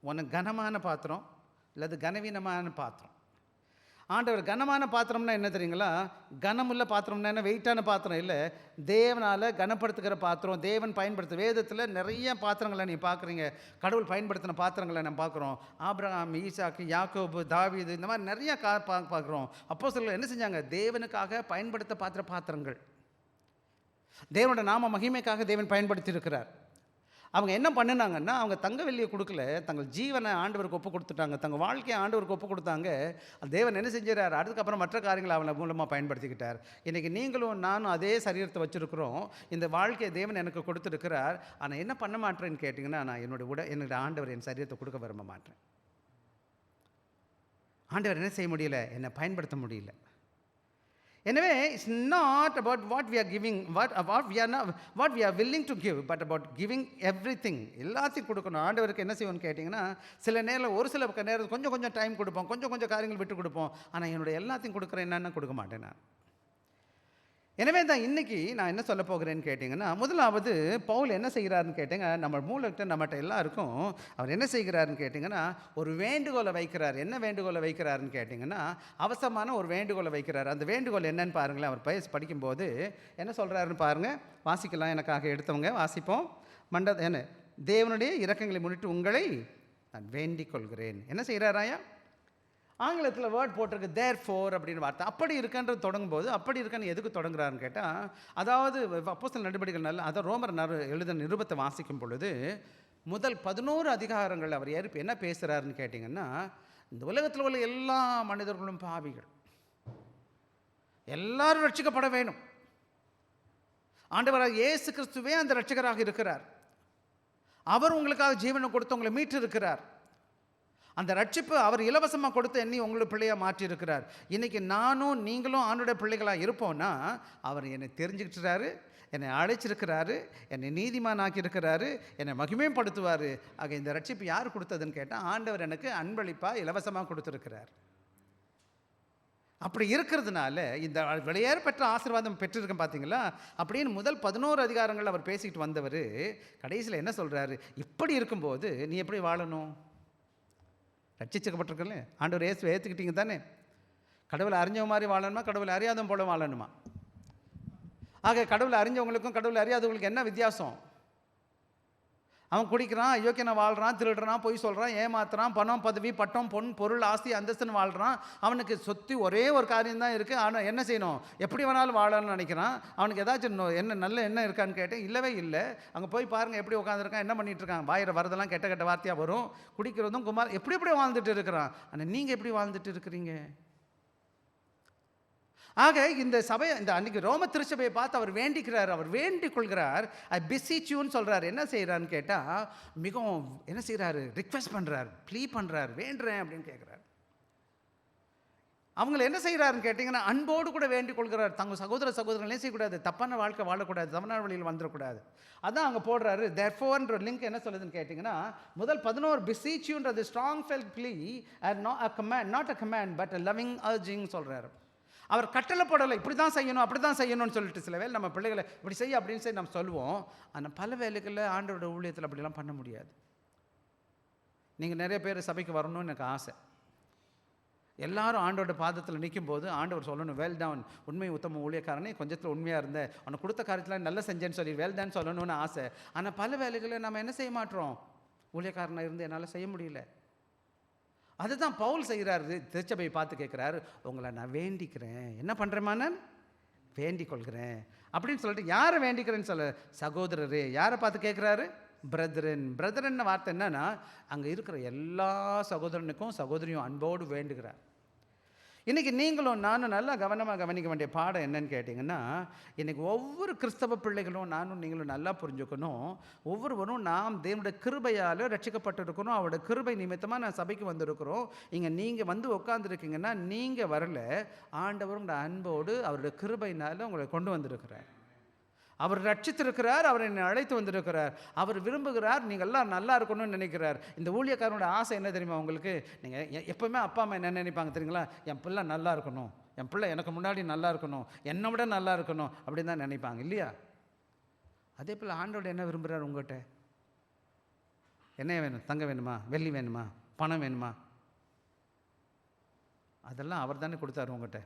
ஒன்று கனமான பாத்திரம், இல்லது கனவீனமான பாத்திரம். ஆண்டவர் கனமான பாத்திரம்னா என்ன தெரியுங்களா? கனமுள்ள பாத்திரம்னா என்ன? வெயிட்டான பாத்திரம் இல்லை, தேவனால் கனப்படுத்துகிற பாத்திரம், தேவன் பயன்படுத்த. வேதத்தில் நிறைய பாத்திரங்களை நீ பார்க்குறீங்க, கடவுள் பயன்படுத்தின பாத்திரங்களை நம்ம பார்க்குறோம். ஆபிரகாம், ஈசாக்கு, யாக்கோபு, தாவீது, இந்த மாதிரி நிறைய பார்க்குறோம். அப்போஸ்தலர்கள் என்ன செஞ்சாங்க? தேவனுக்காக பயன்படுத்த பாத்திரங்கள். தேவனோட நாம மகிமைக்காக தேவன் பயன்படுத்தி இருக்கிறார். அவங்க என்ன பண்ணினாங்கன்னா, அவங்க தங்க வெள்ளியை கொடுக்கல, தங்கள் ஜீவனை ஆண்டவருக்கு ஒப்பு கொடுத்துட்டாங்க, தங்கள் வாழ்க்கையை ஆண்டவருக்கு ஒப்பு கொடுத்தாங்க. தேவன் என்ன செஞ்சார்? அதுக்கப்புறம் மற்ற காரியங்களை அவனை மூலமாக பயன்படுத்திக்கிட்டார். இன்றைக்கி நீங்களும் நானும் அதே சரீரத்தை வச்சுருக்கிறோம், இந்த வாழ்க்கையை தேவன் எனக்கு கொடுத்துருக்கிறார். ஆனால் என்ன பண்ண மாட்டேன்னு கேட்டிங்கன்னா, நான் என்னுடைய ஆண்டவர் என் சரீரத்தை கொடுக்க விரும்ப மாட்டேன். ஆண்டவர் என்ன செய்ய முடியல? என்னை பயன்படுத்த முடியல. எனவே it's not about what we are giving, what we are willing to give, but about giving everything. எல்லாத்தையும் கொடுக்கணும். ஆண்டவருக்கு என்ன செய்வோம்னு கேட்டிங்கன்னா, சில நேரம் ஒரு சில நேரம் கொஞ்சம் டைம் கொடுப்போம், கொஞ்சம் காரியங்கள் விட்டு கொடுப்போம். ஆனால் என்னுடைய எல்லாத்தையும் கொடுக்குறேன் என்னன்னு கொடுக்க மாட்டேன் நான். எனவே தான் இன்றைக்கி நான் என்ன சொல்ல போகிறேன்னு கேட்டிங்கன்னா, முதலாவது பவுல் என்ன செய்கிறாருன்னு கேட்டிங்க, நம்ம மூலக்கிட்ட நம்மகிட்ட எல்லாருக்கும் அவர் என்ன செய்கிறாருன்னு கேட்டிங்கன்னா, ஒரு வேண்டுகோளை வைக்கிறார். என்ன வேண்டுகோளை வைக்கிறாருன்னு கேட்டிங்கன்னா, அவசரமான ஒரு வேண்டுகோளை வைக்கிறார். அந்த வேண்டுகோள் என்னன்னு பாருங்களேன். அவர் படிக்கும்போது என்ன சொல்கிறாருன்னு பாருங்கள். வாசிக்கலாம், எனக்காக எடுத்தவங்க வாசிப்போம். என்ன, தேவனுடைய இரக்கங்களை முன்னிட்டு உங்களை நான் வேண்டிக் கொள்கிறேன். என்ன செய்கிறாராயா? ஆங்கிலத்தில் வேர்ட் போட்டிருக்கு therefore அப்படின்னு வார்த்தை. அப்படி இருக்கின்றது தொடங்கும்போது, அப்படி இருக்கான்னு எதுக்கு தொடங்குறாருன்னு கேட்டால், அதாவது அப்போஸ்தலர் நடவடிக்கைகள் நல்ல அதை ரோமர் எழுதின நிருபத்தை வாசிக்கும் பொழுது முதல் 11 அதிகாரங்கள் அவர் என்ன பேசுகிறாருன்னு கேட்டிங்கன்னா, இந்த உலகத்தில் உள்ள எல்லா மனிதர்களும் பாவிகள், எல்லாரும் ரட்சிக்கப்பட வேணும். ஆண்டவராக இயேசு கிறிஸ்துவே அந்த ரட்சகராக இருக்கிறார். அவர் உங்களுக்காக ஜீவனை கொடுத்து உங்களை மீட்டு இருக்கிறார். அந்த ரட்சிப்பு அவர் இலவசமாக கொடுத்து என்னை உங்களுடைய பிள்ளையாக மாற்றியிருக்கிறார். இன்றைக்கி நானும் நீங்களும் ஆண்டுடைய பிள்ளைகளாக இருப்போம்னா, அவர் என்னை தெரிஞ்சுக்கிட்டுறாரு, என்னை அழைச்சிருக்கிறாரு, என்னை நீதிமான் ஆக்கியிருக்கிறாரு, என்னை மகிமைப்படுத்துவார். ஆக இந்த ரட்சிப்பு யார் கொடுத்ததுன்னு கேட்டால், ஆண்டவர் எனக்கு அன்பளிப்பாக இலவசமாக கொடுத்துருக்கிறார். அப்படி இருக்கிறதுனால இந்த விலையேற பெற்ற ஆசீர்வாதம் பெற்றிருக்கேன் பார்த்தீங்களா. அப்படின்னு முதல் 11 அதிகாரங்கள் அவர் பேசிக்கிட்டு வந்தவர் கடைசியில் என்ன சொல்கிறாரு? இப்படி இருக்கும்போது நீ எப்படி வாழணும்? ரட்சிக்கப்பட்டிருக்கல, ஆண்டவர் இயேசுவை ஏற்றுக்கிட்டீங்க தானே. கடவுளை அறிஞ்சவங்க மாதிரி வாழணுமா, கடவுளை அறியாதவங்க போல வாழணுமா? ஆக கடவுளை அறிஞ்சவங்களுக்கும் கடவுளை அறியாதவங்களுக்கு என்ன வித்தியாசம்? அவன் குடிக்கிறான், அயோக்கியனை வாழ்கிறான், திருடுறான், பொய் சொல்கிறான், ஏமாத்துறான், பணம் பதவி பட்டம் பொன் பொருள் ஆஸ்தி அந்தஸ்துன்னு வாழ்கிறான். அவனுக்கு சொத்து ஒரே ஒரு காரியம்தான் இருக்குது. ஆனால் என்ன செய்யணும்? எப்படி வேணாலும் வாழணும்னு நினைக்கிறான். அவனுக்கு ஏதாச்சும் என்ன நல்ல எண்ணம் இருக்கான்னு கேட்டேன். இல்லவே இல்லை. அங்கே போய் பாருங்கள் எப்படி உட்காந்துருக்கான், என்ன பண்ணிகிட்டு இருக்கான். வாயிற வரதெல்லாம் கெட்ட கெட்ட வார்த்தையாக வரும். குடிக்கிறதும் குமார் எப்படி வாழ்ந்துட்டு இருக்கிறான். ஆனால் நீங்கள் எப்படி வாழ்ந்துட்டு இருக்கிறீங்க? ஆக இந்த சபை, இந்த அன்றைக்கி ரோம திருச்சபையை பார்த்து அவர் வேண்டிக்கிறார், அவர் வேண்டிக் கொள்கிறார். பிசிச்சுன்னு சொல்கிறார். என்ன செய்கிறான்னு கேட்டால், மிகவும் என்ன செய்கிறாரு? ரிக்வெஸ்ட் பண்ணுறார், ப்ளீ பண்ணுறார், வேண்டுறேன் அப்படின்னு கேட்குறார். அவங்கள என்ன செய்கிறாருன்னு கேட்டிங்கன்னா, அன்போடு கூட வேண்டிக் கொள்கிறார். தங்கள் சகோதரர்களையும் செய்யக்கூடாது, தப்பான வாழ்க்கை வாழக்கூடாது, தவறான வழியில் வந்துடக்கூடாது. அதான் அங்கே போடுறாரு. therefore லிங்க் என்ன சொல்லுதுன்னு கேட்டிங்கன்னா, முதல் 11 பிசிச்சுன்றது strong felt plea and not a command but a loving urging சொல்கிறார். அவர் கட்டளை போடலை, இப்படி தான் செய்யணும் அப்படி தான் செய்யணும்னு சொல்லிட்டு சில வேலை நம்ம பிள்ளைகளை இப்படி செய்ய அப்படின்னு சொல்லி நம்ம சொல்லுவோம். ஆனால் பல வேலைகளில் ஆண்டோட ஊழியத்தில் அப்படிலாம் பண்ண முடியாது. நீங்கள் நிறைய பேர் சபைக்கு வரணும்னு எனக்கு ஆசை. எல்லாரும் ஆண்டோட பாதத்தில் நிற்கும் போது ஆண்டவர் சொல்லணும், வெல் டவுன், உண்மை உத்தம ஊழியக்காரனே, கொஞ்சத்தில் உண்மையாக இருந்தேன், உனக்கு கொடுத்த காரியத்தில் நல்லா செஞ்சேன்னு சொல்லி வெல் டன் சொல்லணும்னு ஆசை. ஆனால் பல வேலைகளை நம்ம என்ன செய்ய மாட்டோம்? ஊழியக்காரனாக இருந்து என்னால் செய்ய முடியல. அதுதான் பவுல் செய்கிறாரு. திருச்சபையை பார்த்து கேட்குறாரு, உங்களை நான் வேண்டிக்கிறேன். என்ன பண்ணுறேம்மா? நான் வேண்டிக் கொள்கிறேன் அப்படின்னு சொல்லிட்டு, யாரை வேண்டிக்கிறேன்னு சொல்ல? சகோதரரே. யாரை பார்த்து கேட்குறாரு? பிரதரன். பிரதரன் வார்த்தை என்னன்னா, அங்கே இருக்கிற எல்லா சகோதரனுக்கும் சகோதரியும் அன்போடு வேண்டுகிறார். இன்றைக்கி நீங்களும் நானும் நல்லா கவனமாக கவனிக்க வேண்டிய பாடம் என்னன்னு கேட்டிங்கன்னா, இன்றைக்கி ஒவ்வொரு கிறிஸ்தவ பிள்ளைகளும் நானும் நீங்களும் நல்லா புரிஞ்சுக்கணும். ஒவ்வொருவரும் நாம் தேவனுடைய கிருபையால் ரட்சிக்கப்பட்டிருக்கிறோம். அவருடைய கிருபை நிமித்தமாக நான் சபைக்கு வந்திருக்கிறோம். இங்கே நீங்கள் வந்து உட்காந்துருக்கீங்கன்னா நீங்கள் வரல, ஆண்டவரும் அன்போடு அவருடைய கிருபையினால் உங்களை கொண்டு வந்திருக்கிறார். அவர் ரட்சித்திருக்கிறார், அவர் என்னை அழைத்து வந்திருக்கிறார். அவர் விரும்புகிறார் நீங்கள் எல்லாம் நல்லா இருக்கணும்னு நினைக்கிறார். இந்த ஊழியக்காரனோட ஆசை என்ன தெரியுமா உங்களுக்கு? நீங்கள் எப்போவுமே அப்பா அம்மா என்ன நினைப்பாங்க தெரியுங்களா? என் பிள்ளை நல்லா இருக்கணும், என் பிள்ளை எனக்கு முன்னாடி நல்லா இருக்கணும், என்னை விட நல்லா இருக்கணும் அப்படின்னு தான் நினைப்பாங்க, இல்லையா? அதே போல் ஆண்டோட என்ன விரும்புகிறார் உங்கள்கிட்ட? என்ன வேணும்? தங்க வேணுமா? வெள்ளி வேணுமா? பணம் வேணுமா? அதெல்லாம் அவர் தானே கொடுத்தாரு உங்கள்கிட்ட.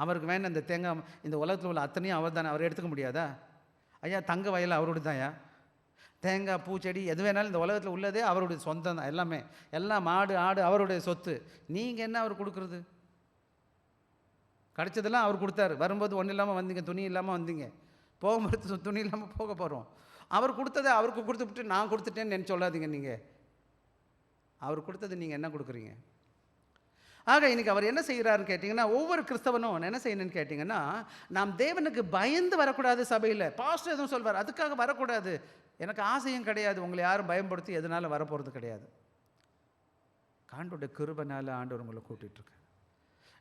அவருக்கு வேணும் இந்த தேங்காய், இந்த உலகத்தில் உள்ள அத்தனையும் அவர் தானே. அவர் எடுத்துக்க முடியாதா? ஐயா, தங்க வயல் அவரோட தான்யா. தேங்காய் பூச்செடி எது வேணாலும் இந்த உலகத்தில் உள்ளதே அவருடைய சொந்தம் தான். எல்லாமே, எல்லாம் மாடு ஆடு அவருடைய சொத்து. நீங்கள் என்ன அவர் கொடுக்குறது? கிடச்சதெல்லாம் அவர் கொடுத்தாரு. வரும்போது ஒன்றும் இல்லாமல் வந்தீங்க, துணி இல்லாமல் வந்தீங்க, போகும்போது துணி இல்லாமல் போக போகிறோம். அவர் கொடுத்ததை அவருக்கு கொடுத்துவிட்டு நான் கொடுத்துட்டேன்னு நினச்சி சொல்லாதீங்க. நீங்கள் அவர் கொடுத்தது நீங்கள் என்ன கொடுக்குறீங்க? ஆக இன்றைக்கி அவர் என்ன செய்கிறாருன்னு கேட்டிங்கன்னா, ஒவ்வொரு கிறிஸ்தவனும் என்ன செய்யணும்னு கேட்டிங்கன்னா, நாம் தேவனுக்கு பயந்து வரக்கூடாது. சபையில் பாஸ்டர் எதுவும் சொல்வார், அதுக்காக வரக்கூடாது. எனக்கு ஆசையும் கிடையாது. உங்களை யாரும் பயன்படுத்தி எதனால் வரப்போகிறது கிடையாது. ஆண்டோட கிருபைனால ஆண்டவர் உங்களை கூட்டிகிட்ருக்கு.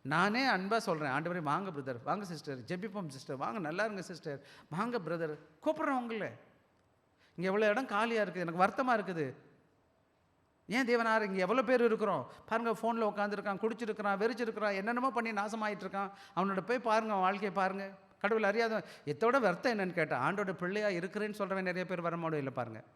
நானே அன்பாக சொல்கிறேன், ஆண்டவரே வாங்க பிரதர், வாங்க சிஸ்டர், ஜெபிப்போம் சிஸ்டர், வாங்க நல்லா இருங்க சிஸ்டர், வாங்க பிரதர், கூப்பிட்றேன் உங்களை. இங்கே எவ்வளோ இடம் காலியாக இருக்குது, எனக்கு வருத்தமாக இருக்குது. ஏன் தேவனார் இங்கே எவ்வளோ பேர் இருக்கிறோம் பாருங்கள். ஃபோனில் உட்காந்துருக்கான், குடிச்சிருக்கிறான், வெறிச்சிருக்கிறான், என்னென்னமோ பண்ணி நாசமாகிட்டு இருக்கான். அவனோட போய் பாருங்கள், அவன் வாழ்க்கையை பாருங்கள். கடவுள் அறியாத எத்தோட வருத்தம் என்னன்னு கேட்டால், ஆண்டோட பிள்ளையாக இருக்கிறேன்னு சொல்கிறவன் நிறைய பேர் வரமாடும் இல்லை பாருங்கள்.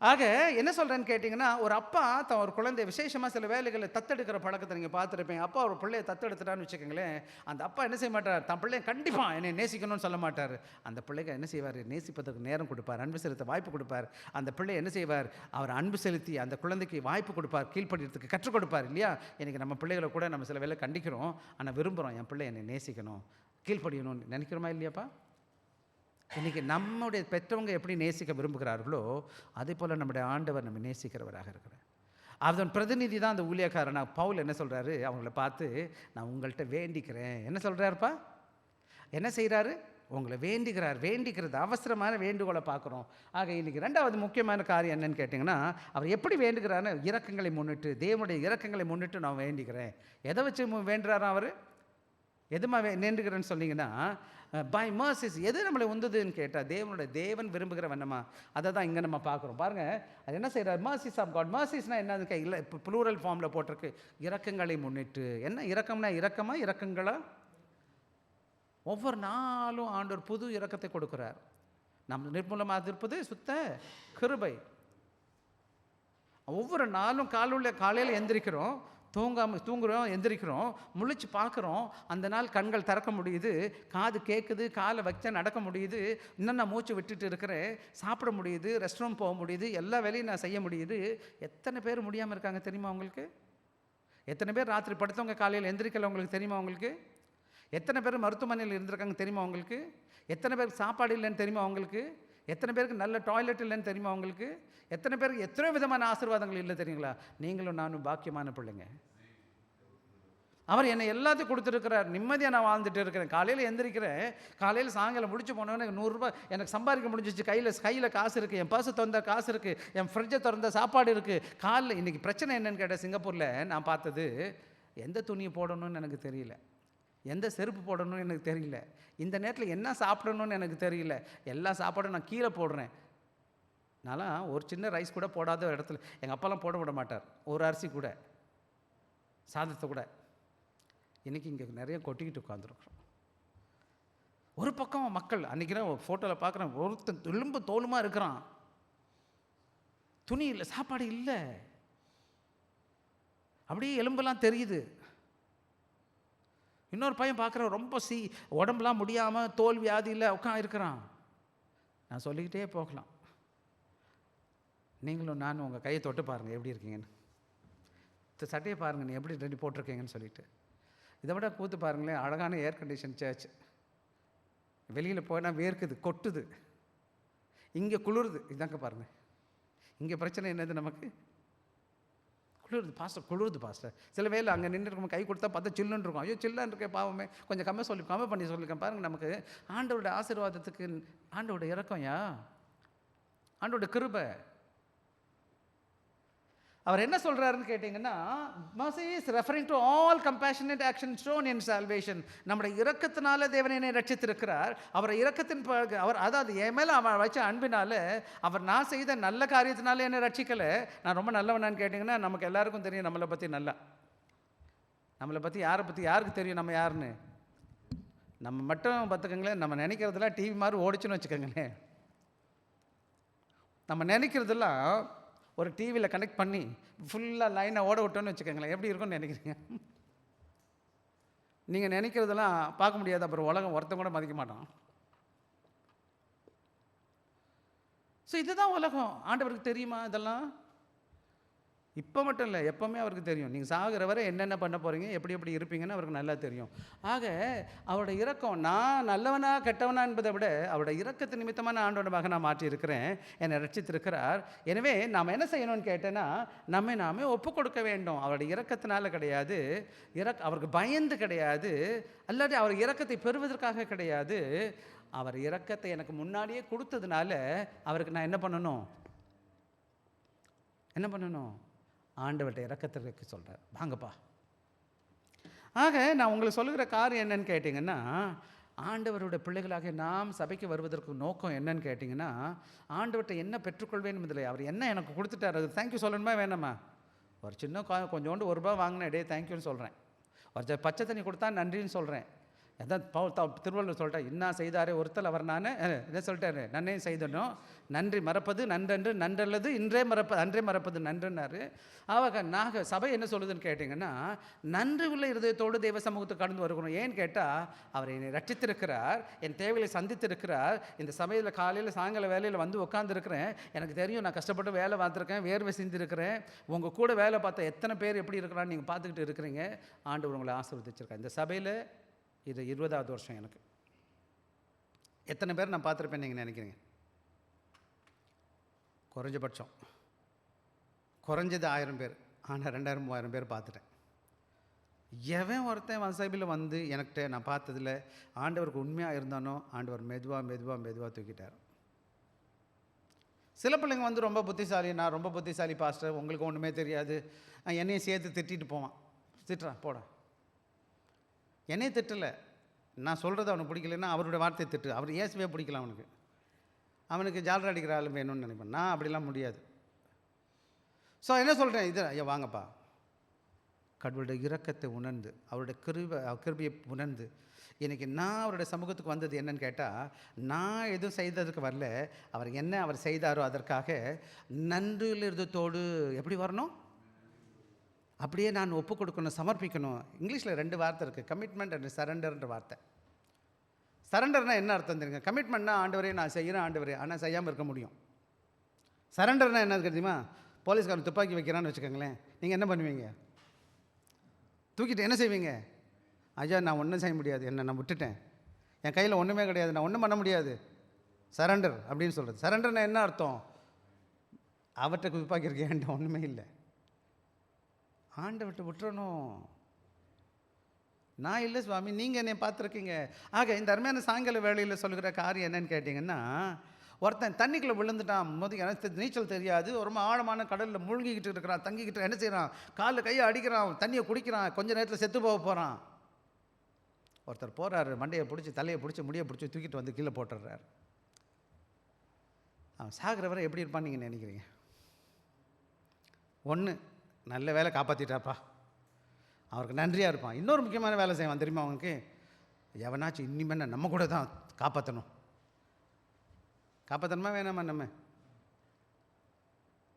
ஆக என்ன சொல்கிறேன்னு கேட்டிங்கன்னா, ஒரு அப்பா தான் ஒரு குழந்தை விசேஷமாக சில வேலைகளை தத்தெடுக்கிற பழக்கத்தை நீங்கள் பார்த்துருப்பீங்க. அப்பா ஒரு பிள்ளையை தத்தெடுத்துட்டான்னு வச்சுக்கோங்களேன், அந்த அப்பா என்ன செய்ய மாட்டார், தன் பிள்ளையை கண்டிப்பாக என்னை நேசிக்கணும்னு சொல்ல மாட்டார். அந்த பிள்ளைக்கு என்ன செய்வார், நேசிப்பதற்கு நேரம் கொடுப்பார், அன்பு செலுத்த வாய்ப்பு கொடுப்பார். அந்த பிள்ளை என்ன செய்வார், அவர் அன்பு செலுத்தி அந்த குழந்தைக்கு வாய்ப்பு கொடுப்பார், கீழ்ப்படுறதுக்கு கற்றுக் கொடுப்பார் இல்லையா. இன்றைக்கி நம்ம பிள்ளைகளை கூட நம்ம சில வேலை கண்டிக்கிறோம், ஆனால் விரும்புகிறோம் என் பிள்ளை என்னை நேசிக்கணும், கீழ்ப்படியணும்னு நினைக்கிறோமா இல்லையாப்பா? இன்றைக்கி நம்முடைய பெற்றவங்க எப்படி நேசிக்க விரும்புகிறார்களோ அதே போல் நம்முடைய ஆண்டவர் நம்ம நேசிக்கிறவராக இருக்கிறார். அதன் பிரதிநிதி தான் அந்த ஊழியக்காரனா பவுல் என்ன சொல்கிறாரு, அவங்கள பார்த்து நான் உங்கள்கிட்ட வேண்டிக்கிறேன். என்ன சொல்கிறாருப்பா, என்ன செய்கிறாரு, உங்களை வேண்டிக்கிறார். வேண்டிக்கிறது அவசரமான வேண்டுகோளை பார்க்குறோம். ஆக இன்றைக்கி ரெண்டாவது முக்கியமான காரியம் என்னன்னு கேட்டிங்கன்னா, அவர் எப்படி வேண்டுகிறாருன்னு, இரக்கங்களை முன்னிட்டு, தேவனுடைய இரக்கங்களை முன்னிட்டு நான் வேண்டிக்கிறேன். எதை வச்சு வேண்டுறாராம் அவர், எதுமா வேண்டுகிறேன்னு சொன்னீங்கன்னா, பை மர்சிஸ். எது நம்மளை உந்துதுன்னு கேட்டால் தேவன் விரும்புகிற வண்ணமா, அதை தான் இங்கே நம்ம பார்க்குறோம். பாருங்கள், அது என்ன செய்கிறார், மர்சிஸ் ஆஃப் காட். மர்சிஸ்னால் என்னன்னு இல்லை, இப்போ ப்ளூரல் ஃபார்மில் போட்டிருக்கு, இரக்கங்களை முன்னிட்டு. என்ன இரக்கம்னா, இரக்கமா இரக்கங்களா? ஒவ்வொரு நாளும் ஆண்டவர் புது இரக்கத்தை கொடுக்குறார். நம்ம நிர்மூலமாக இருப்பது சுத்த கிருபை. ஒவ்வொரு நாளும் காலையில் எந்திரிக்கிறோம், தூங்குறோம், எந்திரிக்கிறோம், முழிச்சு பார்க்குறோம், அந்த நாள் கண்கள் திறக்க முடியுது, காது கேட்குது, காலை வச்சா நடக்க முடியுது, இன்னும் நான் மூச்சு விட்டுட்டு இருக்கிறேன், சாப்பிட முடியுது, ரெஸ்ட் ரூம் போக முடியுது, எல்லா வேலையும் நான் செய்ய முடியுது. எத்தனை பேர் முடியாமல் இருக்காங்க தெரியுமா உங்களுக்கு? எத்தனை பேர் ராத்திரி படுத்தவங்க காலையில் எந்திரிக்கல உங்களுக்கு தெரியுமா உங்களுக்கு? எத்தனை பேர் மருத்துவமனையில் இருந்திருக்காங்க தெரியுமா உங்களுக்கு? எத்தனை பேருக்கு சாப்பாடு இல்லைன்னு தெரியுமா உங்களுக்கு? எத்தனை பேருக்கு நல்ல டாய்லெட் இல்லைன்னு தெரியுமா உங்களுக்கு? எத்தனை பேருக்கு எத்தனை விதமான ஆசீர்வாதங்கள் இல்லை தெரியுங்களா? நீங்களும் நானும் பாக்கியமான பிள்ளைங்க. அவர் என்னை எல்லாத்தையும் கொடுத்துருக்கிறார். நிம்மதியாக நான் வாழ்ந்துட்டு இருக்கிறேன். காலையில் எந்திரிக்கிறேன், காலையில் சாயங்காலம் முடிச்சு போனோன்னே எனக்கு 100 ரூபாய் எனக்கு சம்பாதிக்க முடிஞ்சிச்சு. கையில் காசு இருக்குது, என் பர்ஸு திறந்த காசு இருக்குது, என் ஃப்ரிட்ஜை திறந்த சாப்பாடு இருக்குது. காலையில் இன்றைக்கி பிரச்சனை என்னன்னு கேட்டால், சிங்கப்பூரில் நான் பார்த்தது, எந்த துணியை போடணும்னு எனக்கு தெரியல, எந்த செருப்பு போடணும்னு எனக்கு தெரியல, இந்த நேரத்தில் என்ன சாப்பிடணும்னு எனக்கு தெரியல. எல்லா சாப்பாடும் நான் கீழே போடுறேன். நான்லாம் ஒரு சின்ன ரைஸ் கூட போடாத இடத்துல, எங்கள் அப்பாலாம் போட விட மாட்டார், ஒரு அரிசி கூட, சாதத்தை கூட. இன்றைக்கி இங்கே நிறைய கொட்டிக்கிட்டு உட்காந்துருக்குறோம். ஒரு பக்கம் மக்கள், அன்றைக்கி நான் ஃபோட்டோவில் பார்க்குறேன், ஒருத்தன் எலும்பு தோலுமாக இருக்கிறான், துணி இல்லை, சாப்பாடு இல்லை, அப்படியே எலும்பெல்லாம் தெரியுது. இன்னொரு பையன் பார்க்குறேன், ரொம்ப உடம்புலாம் முடியாமல் தோல் வியாதியில் இருக்கிறான். நான் சொல்லிக்கிட்டே போகலாம். நீங்களும் நானும் உங்கள் கையை தொட்டு பாருங்கள் எப்படி இருக்கீங்கன்னு, சட்டையை பாருங்கள் நீ எப்படி ரெடி போட்டிருக்கீங்கன்னு சொல்லிட்டு. இதை விட கூத்து பாருங்களேன், அழகான ஏர் கண்டிஷன் சர்ச், வெளியில் போனால் வேர்க்குது, கொட்டுது, இங்கே குளிருது. இதாங்க பாருங்கள், இங்கே பிரச்சனை என்னது, நமக்கு குளிருது குளிருது பாஸ்டர். சில வேலை அங்கே நின்று இருக்கும், கை கொடுத்தா பார்த்தா சில்லுன்னு இருக்கும். ஐயோ சில்லுன்னு இருக்கே பாவமே, கொஞ்சம் கம்மி பண்ணி சொல்லியிருக்கேன் பாருங்கள். நமக்கு ஆண்டோட ஆசீர்வாதத்துக்கு ஆண்டோட இரக்கம்யா, ஆண்டோட கிருபை. அவர் என்ன சொல்கிறாருன்னு கேட்டிங்கன்னா, mercy is referring to all compassionate action shown in salvation. நம்முடைய இரக்கத்தினால தேவன் என்னை ரட்சித்திருக்கிறார். அவர் இரக்கத்தின் அவர் அதாவது என் மேலே அவர் வச்ச அன்பினால, அவர் நான் செய்த நல்ல காரியத்தினால என்னை ரட்சிக்கலை. நான் ரொம்ப நல்லவனான்னு கேட்டிங்கன்னா, நமக்கு எல்லாருக்கும் தெரியும் நம்மளை பற்றி யாருக்கு தெரியும் நம்ம யாருன்னு? நம்ம மட்டும் பார்த்துக்கங்களேன், நம்ம நினைக்கிறதெல்லாம் டிவி மாதிரி ஓடிச்சுன்னு வச்சுக்கோங்களேன். நம்ம நினைக்கிறதெல்லாம் ஒரு டிவியில் கனெக்ட் பண்ணி ஃபுல்லாக லைனை ஓட விட்டோன்னு வச்சுக்கோங்களேன், எப்படி இருக்கும்னு நினைக்கிறீங்க? நீங்கள் நினைக்கிறதெல்லாம் பார்க்க முடியாது, அப்புறம் உலகம் ஒருத்தம் கூட மதிக்க மாட்டோம். ஸோ இதுதான் உலகம். ஆண்டவருக்கு தெரியுமா இதெல்லாம்? இப்போ மட்டும் இல்லை, எப்போவுமே அவருக்கு தெரியும். நீங்கள் சாகிற வரை என்னென்ன பண்ண போகிறீங்க, எப்படி இருப்பீங்கன்னு அவருக்கு நல்லா தெரியும். ஆக அவரோட இரக்கம், நான் நல்லவனா கெட்டவனா என்பதை விட அவரோட இரக்கத்து நிமித்தமாக நான் ஆண்டோட மகனாக மாற்றி இருக்கிறேன், என்னை ரட்சித்திருக்கிறார். எனவே நாம் என்ன செய்யணும்னு கேட்டேன்னா, நாமே ஒப்பு கொடுக்க வேண்டும். அவருடைய இரக்கத்தினால கிடையாது, அவருக்கு பயந்து கிடையாது, அல்லாது அவர் இரக்கத்தை பெறுவதற்காக கிடையாது. அவர் இரக்கத்தை எனக்கு முன்னாடியே கொடுத்ததுனால அவருக்கு நான் என்ன பண்ணணும்? ஆண்டவர்கிட்ட இரக்கத்திற்கு சொல்கிறார், வாங்கப்பா. ஆக நான் உங்களுக்கு சொல்லுகிற காரியம் என்னன்னு கேட்டிங்கன்னா, ஆண்டவருடைய பிள்ளைகளாக நாம் சபைக்கு வருவதற்கு நோக்கம் என்னன்னு கேட்டிங்கன்னா, ஆண்டவர்கிட்ட என்ன பெற்றுக்கொள்வேன் என்பதில்லை, அவர் என்ன எனக்கு கொடுத்துட்டார், அது தேங்க்யூ சொல்லணுமா வேணாமா? ஒரு சின்ன கொஞ்சோண்டு ₹1 வாங்கினேன், டே தேங்க்யூன்னு சொல்கிறேன். ஒரு பச்சை தண்ணி கொடுத்தா நன்றின்னு சொல்கிறேன். அதான் திருவள்ளுவர் சொல்லிட்டா, இன்னா செய்தாரே ஒருத்தல் அவர் நான் என்ன சொல்லிட்டாரு, நன்னே செய்தனும் நன்றி மறப்பது நன்றன்று, நன்றல்லது இன்றே மறப்பது அன்றே மறப்பது நன்றுன்னாரு. நாங்கள் சபை என்ன சொல்லுதுன்னு கேட்டிங்கன்னா, நன்றி உள்ள இருதயத்தோடு தெய்வ சமூகத்தை கடந்து வருகிறோம். ஏன்னு கேட்டால், அவர் என்னை ரட்சித்திருக்கிறார், என் தேவையை சந்தித்திருக்கிறார். இந்த சபையில் காலையில் சாயங்கால வேலையில் வந்து உட்காந்துருக்கிறேன். எனக்கு தெரியும், நான் கஷ்டப்பட்டு வேலை பார்த்துருக்கேன், வேர்வை செஞ்சுருக்கிறேன். உங்கள் கூட வேலை பார்த்த எத்தனை பேர் எப்படி இருக்கிறான்னு நீங்கள் பார்த்துக்கிட்டு இருக்கிறீங்க. ஆண்டவர் உங்களை ஆசீர்வதிச்சிருக்கேன். இந்த சபையில் இது 20வது வருஷம் எனக்கு. எத்தனை பேர் நான் பார்த்துருப்பேன் நீங்கள் நினைக்கிறீங்க? குறைஞ்சபட்சம் குறைஞ்சது 1000 பேர். ஆனால் 2000 3000 பேர் பார்த்துட்டேன். எவன் ஒருத்தன் சபையில் வந்து எனக்கிட்ட நான் பார்த்ததில் ஆண்டவருக்கு உண்மையாக இருந்தானோ, ஆண்டவர் மெதுவாக தூக்கிட்டார். சில பிள்ளைங்க வந்து ரொம்ப புத்திசாலி, நான் ரொம்ப புத்திசாலி பாஸ்டர், உங்களுக்கு ஒன்றுமே தெரியாது, என்னையும் சேர்த்து திட்டிட்டு போவான். திட்டுறான், போட. என்னையே திட்டலை, நான் சொல்கிறது அவனுக்கு பிடிக்கலன்னா அவருடைய வார்த்தையை திட்டு. அவர் இயேசுவே பிடிக்கல, அவனுக்கு ஜாலரா அடிக்கிற ஆள் வேணும்னு நினைப்பேன். நான் அப்படிலாம் முடியாது. ஸோ என்ன சொல்கிறேன், இது ஐயா வாங்கப்பா, கடவுளுடைய இரக்கத்தை உணர்ந்து, அவருடைய கிருபையை உணர்ந்து, இன்றைக்கி நான் அவருடைய சமூகத்துக்கு வந்தது என்னன்னு கேட்டால், நான் எதுவும் செய்ததுக்கு வரல, அவர் என்ன அவர் செய்தாரோ அதற்காக நன்றியுள்ளதோடு எப்படி வரணும், அப்படியே நான் ஒப்பு கொடுக்கணும், சமர்ப்பிக்கணும். இங்கிலீஷில் 2 வார்த்தை இருக்குது, கமிட்மெண்ட் அண்ட் சரண்டர்ன்ற வார்த்தை. சரண்டர்னால் என்ன அர்த்தம் தெரியுங்க? கமிட்மெண்ட்னா ஆண்டவரே நான் செய்கிறேன் ஆண்டவரே, ஆனால் செய்யாமல் இருக்க முடியும். சரண்டர்னால் என்ன தெரியுமா? போலீஸ்காரன் துப்பாக்கி வைக்கிறான்னு வச்சுக்கோங்களேன், நீங்கள் என்ன பண்ணுவீங்க? தூக்கிட்டு என்ன செய்வீங்க? ஐயா நான் ஒன்றும் செய்ய முடியாது, என்னை நான் விட்டுட்டேன், என் கையில் ஒன்றுமே கிடையாது, நான் ஒன்றும் பண்ண முடியாது. சரண்டர் அப்படின்னு சொல்கிறது. சரண்டர்னா என்ன அர்த்தம்? அவர்கிட்ட துப்பாக்கி இருக்கேன், என்கிட்ட ஒன்றுமே இல்லை, ஆண்டவர்கிட்ட விட்டுறணும். நான் இல்லை சுவாமி, நீங்கள் என்னை பார்த்துருக்கீங்க. ஆக இந்த அருமையான சாயங்கால வேளையில் சொல்லுகிற காரியம் என்னன்னு கேட்டிங்கன்னா, ஒருத்தன் தண்ணிக்குள்ளே விழுந்துட்டான், எனக்கு நீச்சல் தெரியாது, ரொம்ப ஆழமான கடலில் மூழ்கிக்கிட்டு இருக்கிறான், தங்கிக்கிட்டு என்ன செய்கிறான், காலில் கையை அடிக்கிறான், தண்ணியை குடிக்கிறான், கொஞ்சம் நேரத்தில் செத்து போக போகிறான். ஒருத்தர் போகிறாரு, மண்டையை பிடிச்சி தலையை பிடிச்சி முடியை பிடிச்சி தூக்கிட்டு வந்து கீழே போட்டுடுறாரு. அவன் சாகிறவரை எப்படி இருப்பான்னு நீங்கள் நினைக்கிறீங்க? ஒன்று, நல்ல வேலை காப்பாற்றிட்டாப்பா, அவருக்கு நன்றியாக இருப்பான். இன்னொரு முக்கியமான வேலை செய்வான் தெரியுமா அவனுக்கு, எவனாச்சும் இனிமேல் நம்ம கூட தான் காப்பாற்றணுமா வேணாமா? நம்ம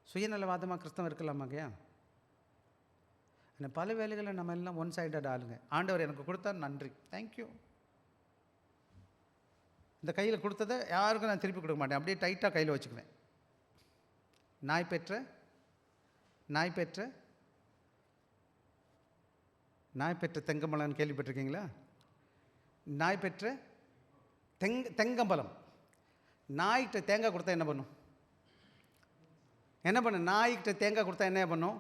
சுயநலவாதமாக கிறிஸ்தவம் இருக்கலாமாங்கய்யா? பல வேலைகளில் நம்ம எல்லாம் ஒன் சைடட் ஆளுங்க. ஆண்டவர் எனக்கு கொடுத்தா நன்றி, தேங்க்யூ. இந்த கையில் கொடுத்ததை யாருக்கும் நான் திருப்பி கொடுக்க மாட்டேன், அப்படியே டைட்டாக கையில் வச்சுக்குவேன். நாய் பெற்ற தெங்கம்பலம்னு கேள்விப்பட்டிருக்கீங்களா? நாய் பெற்ற தெங்கம்பலம். நாய்கிட்ட தேங்காய் கொடுத்தா என்ன பண்ணும்? நாய்கிட்ட தேங்காய் கொடுத்தா என்ன பண்ணும்?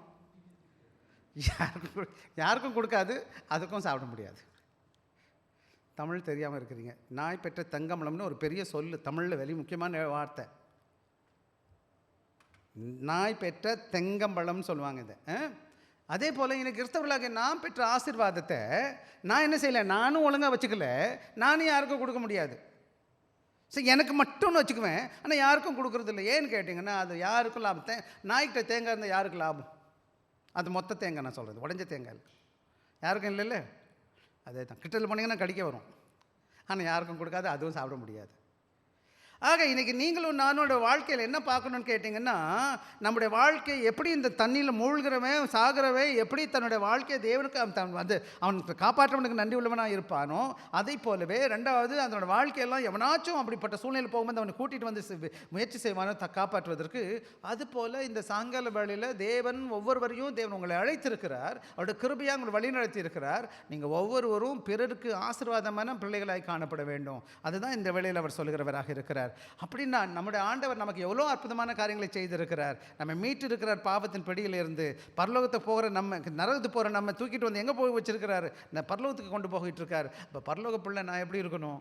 யாருக்கும் கொடுக்காது, அதுக்கும் சாப்பிட முடியாது. தமிழ் தெரியாமல் இருக்கிறீங்க. நாய் பெற்ற தெங்கம்பலம்னு ஒரு பெரிய சொல்லு, தமிழில் வெளி முக்கியமான வார்த்தை. நாய் பெற்ற தெங்கம்பழம்னு சொல்லுவாங்க இதை. அதே போல் எனக்கு கிறிஸ்தவர்களாக நான் பெற்ற ஆசீர்வாதத்தை நான் என்ன செய்யலை, நானும் ஒழுங்காக வச்சுக்கல, நானும் யாருக்கும் கொடுக்க முடியாது. சரி, எனக்கு மட்டும் வச்சுக்குவேன், ஆனால் யாருக்கும் கொடுக்குறதில்ல. ஏன்னு கேட்டிங்கன்னா, அது யாருக்கும் லாபம். நாய்கிட்ட தேங்காய் இருந்தால் யாருக்கு லாபம்? அது மொத்த தேங்காய் நான் சொல்கிறது, உடஞ்ச தேங்காய் யாருக்கும் இல்லைல்ல. அதே தான், கிட்டத்தில் போனீங்கன்னா கடிக்க வரும், ஆனால் யாருக்கும் கொடுக்காது, அதுவும் சாப்பிட முடியாது. ஆக இன்றைக்கி நீங்களும் நானோட வாழ்க்கையில் என்ன பார்க்கணுன்னு கேட்டிங்கன்னா, நம்முடைய வாழ்க்கை எப்படி இந்த தண்ணியில் மூழ்கிறவன் சாகிறவன் எப்படி தன்னுடைய வாழ்க்கையை தேவனுக்கு வந்து அவனுக்கு காப்பாற்றவனுக்கு நன்றி உள்ளவனாக இருப்பானோ, அதை போலவே ரெண்டாவது அதனோட வாழ்க்கையெல்லாம் எவனாச்சும் அப்படிப்பட்ட சூழ்நிலை போகும்போது அவனை கூட்டிகிட்டு வந்து முயற்சி செய்வானோ காப்பாற்றுவதற்கு. அதுபோல் இந்த சாயங்கால வேளையில் தேவன் ஒவ்வொருவரையும் தேவன் உங்களை அழைத்திருக்கிறார், அவருடைய கிருபையாக உங்களை வழிநடத்தி இருக்கிறார். நீங்கள் ஒவ்வொருவரும் பிறருக்கு ஆசீர்வாதமான பிள்ளைகளாய் காணப்பட வேண்டும். அதுதான் இந்த வேளையில் அவர் சொல்கிறவராக இருக்கிறார். அப்படின்னா நம்முடைய ஆண்டவர் நமக்கு எவ்வளோ அற்புதமான காரியங்களை செய்திருக்கிறார். நம்ம மீட்டு இருக்கிறார் பாவத்தின் பிடியிலிருந்து. பரலோகத்தை போகிற நம்ம, நரகத்துக்கு போகிற நம்ம தூக்கிட்டு வந்து எங்கே போய் வச்சிருக்கிறாரு, இந்த பரலோகத்துக்கு கொண்டு போயிட்டு இருக்கார். இப்போ பரலோக பிள்ளை நான் எப்படி இருக்கணும்,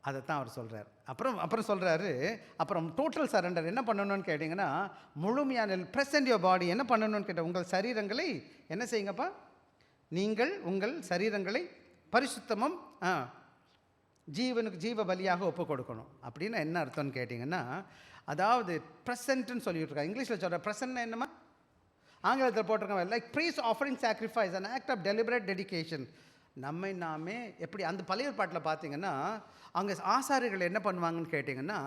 அதைத்தான் அவர் சொல்கிறார். அப்புறம் சொல்கிறாரு, அப்புறம் டோட்டல் சரண்டர் என்ன பண்ணணும்னு கேட்டிங்கன்னா, முழுமையான ப்ரெசென்ட் யுவர் பாடி என்ன பண்ணணும்னு கேட்டால், உங்கள் சரீரங்களை என்ன செய்யுங்கப்பா, நீங்கள் உங்கள் சரீரங்களை பரிசுத்தமும் ஜீவனுக்கு ஜீவ பலியாக ஒப்பு கொடுக்கணும். அப்படின்னு என்ன அர்த்தம்னு கேட்டிங்கன்னா, அதாவது ப்ரெசன்ட்னு சொல்லிட்டு இருக்கா. இங்கிலீஷில் சொல்கிற ப்ரெசன்ட்னா என்னம்மா, ஆங்கிலத்தில் போட்டிருக்கோம், like praise offering sacrifice an act of deliberate dedication. நம்மை நாமே எப்படி அந்த பழைய பாட்டில் பார்த்தீங்கன்னா, அங்கே ஆசாரியர்கள் என்ன பண்ணுவாங்கன்னு கேட்டிங்கன்னா,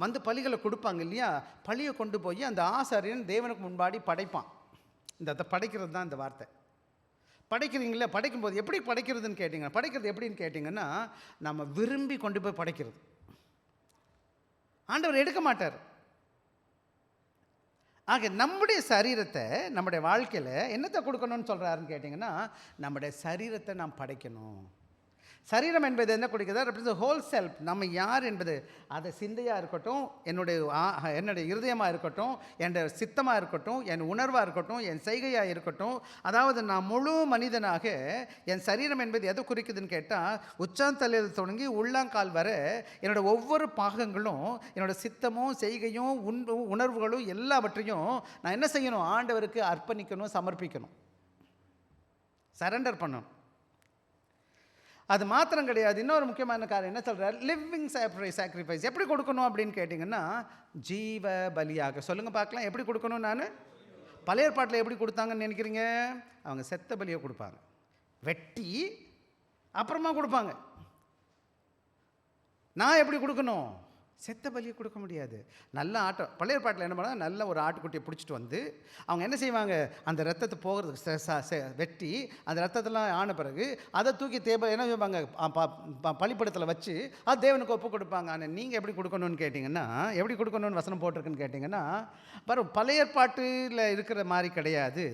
வந்து பலிகளை கொடுப்பாங்க இல்லையா, பலியை கொண்டு போய் அந்த ஆசாரியன் தேவனுக்கு முன்பாடி படைப்பான். இந்த படைக்கிறது தான் இந்த வார்த்தை. படைக்கிறீங்களா, படைக்கும்போது எப்படி படைக்கிறதுன்னு கேட்டிங்கன்னா, படைக்கிறது எப்படின்னு கேட்டிங்கன்னா, நம்ம விரும்பி கொண்டு போய் படைக்கிறது. ஆண்டவர் எடுக்க மாட்டார். ஆக நம்முடைய சரீரத்தை, நம்முடைய வாழ்க்கையில் என்னத்தை கொடுக்கணும்னு சொல்கிறாருன்னு கேட்டிங்கன்னா, நம்முடைய சரீரத்தை நாம் படைக்கணும். சரீரம் என்பது என்ன கொடுக்குதா, ஹோல் செல்ஃப். நம்ம யார் என்பது, அதை சிந்தையாக இருக்கட்டும், என்னுடைய இருதயமாக இருக்கட்டும், என்னுடைய சித்தமாக இருக்கட்டும், என் உணர்வாக இருக்கட்டும், என் செய்கையாக இருக்கட்டும், அதாவது நான் முழு மனிதனாக என் சரீரம் என்பது எதை குறிக்குதுன்னு கேட்டால், உச்சாந்தலையில் தொடங்கி உள்ளாங்கால் வர என்னோடய ஒவ்வொரு பாகங்களும், என்னோடய சித்தமும் செய்கையும் உணர்வுகளும் எல்லாவற்றையும் நான் என்ன செய்யணும், ஆண்டவருக்கு அர்ப்பணிக்கணும், சமர்ப்பிக்கணும், சரண்டர் பண்ணணும். அது மாத்திரம் கிடையாது, இன்னொரு முக்கியமான காரியம் என்ன சொல்கிறார், லிவிங் சாக்ரிஃபைஸ். எப்படி கொடுக்கணும் அப்படின்னு கேட்டிங்கன்னா, ஜீவ பலியாக. சொல்லுங்கள் பார்க்கலாம், எப்படி கொடுக்கணும்? நான் பழைய ஏற்பாட்டில் எப்படி கொடுத்தாங்கன்னு நினைக்கிறீங்க? அவங்க செத்த பலியை கொடுப்பாங்க, வெட்டி அப்புறமா கொடுப்பாங்க. நான் எப்படி கொடுக்கணும்? செத்த பலியை கொடுக்க முடியாது. நல்ல பழைய ஏற்பாட்டில் என்ன பண்ணால், நல்ல ஒரு ஆட்டுக்குட்டியை பிடிச்சிட்டு வந்து அவங்க என்ன செய்வாங்க, அந்த ரத்தத்தை போகிறதுக்கு வெட்டி அந்த ரத்தத்தெல்லாம் ஆன பிறகு அதை தூக்கி என்ன செய்வாங்க, பலிப்படத்தில் வச்சு அது தேவனுக்கு ஒப்பு கொடுப்பாங்க. ஆனால் நீங்கள் எப்படி கொடுக்கணும்னு கேட்டிங்கன்னா, எப்படி கொடுக்கணும்னு வசனம் போட்டிருக்குன்னு கேட்டிங்கன்னா, பழைய ஏற்பாட்டில் இருக்கிற மாதிரி கிடையாது.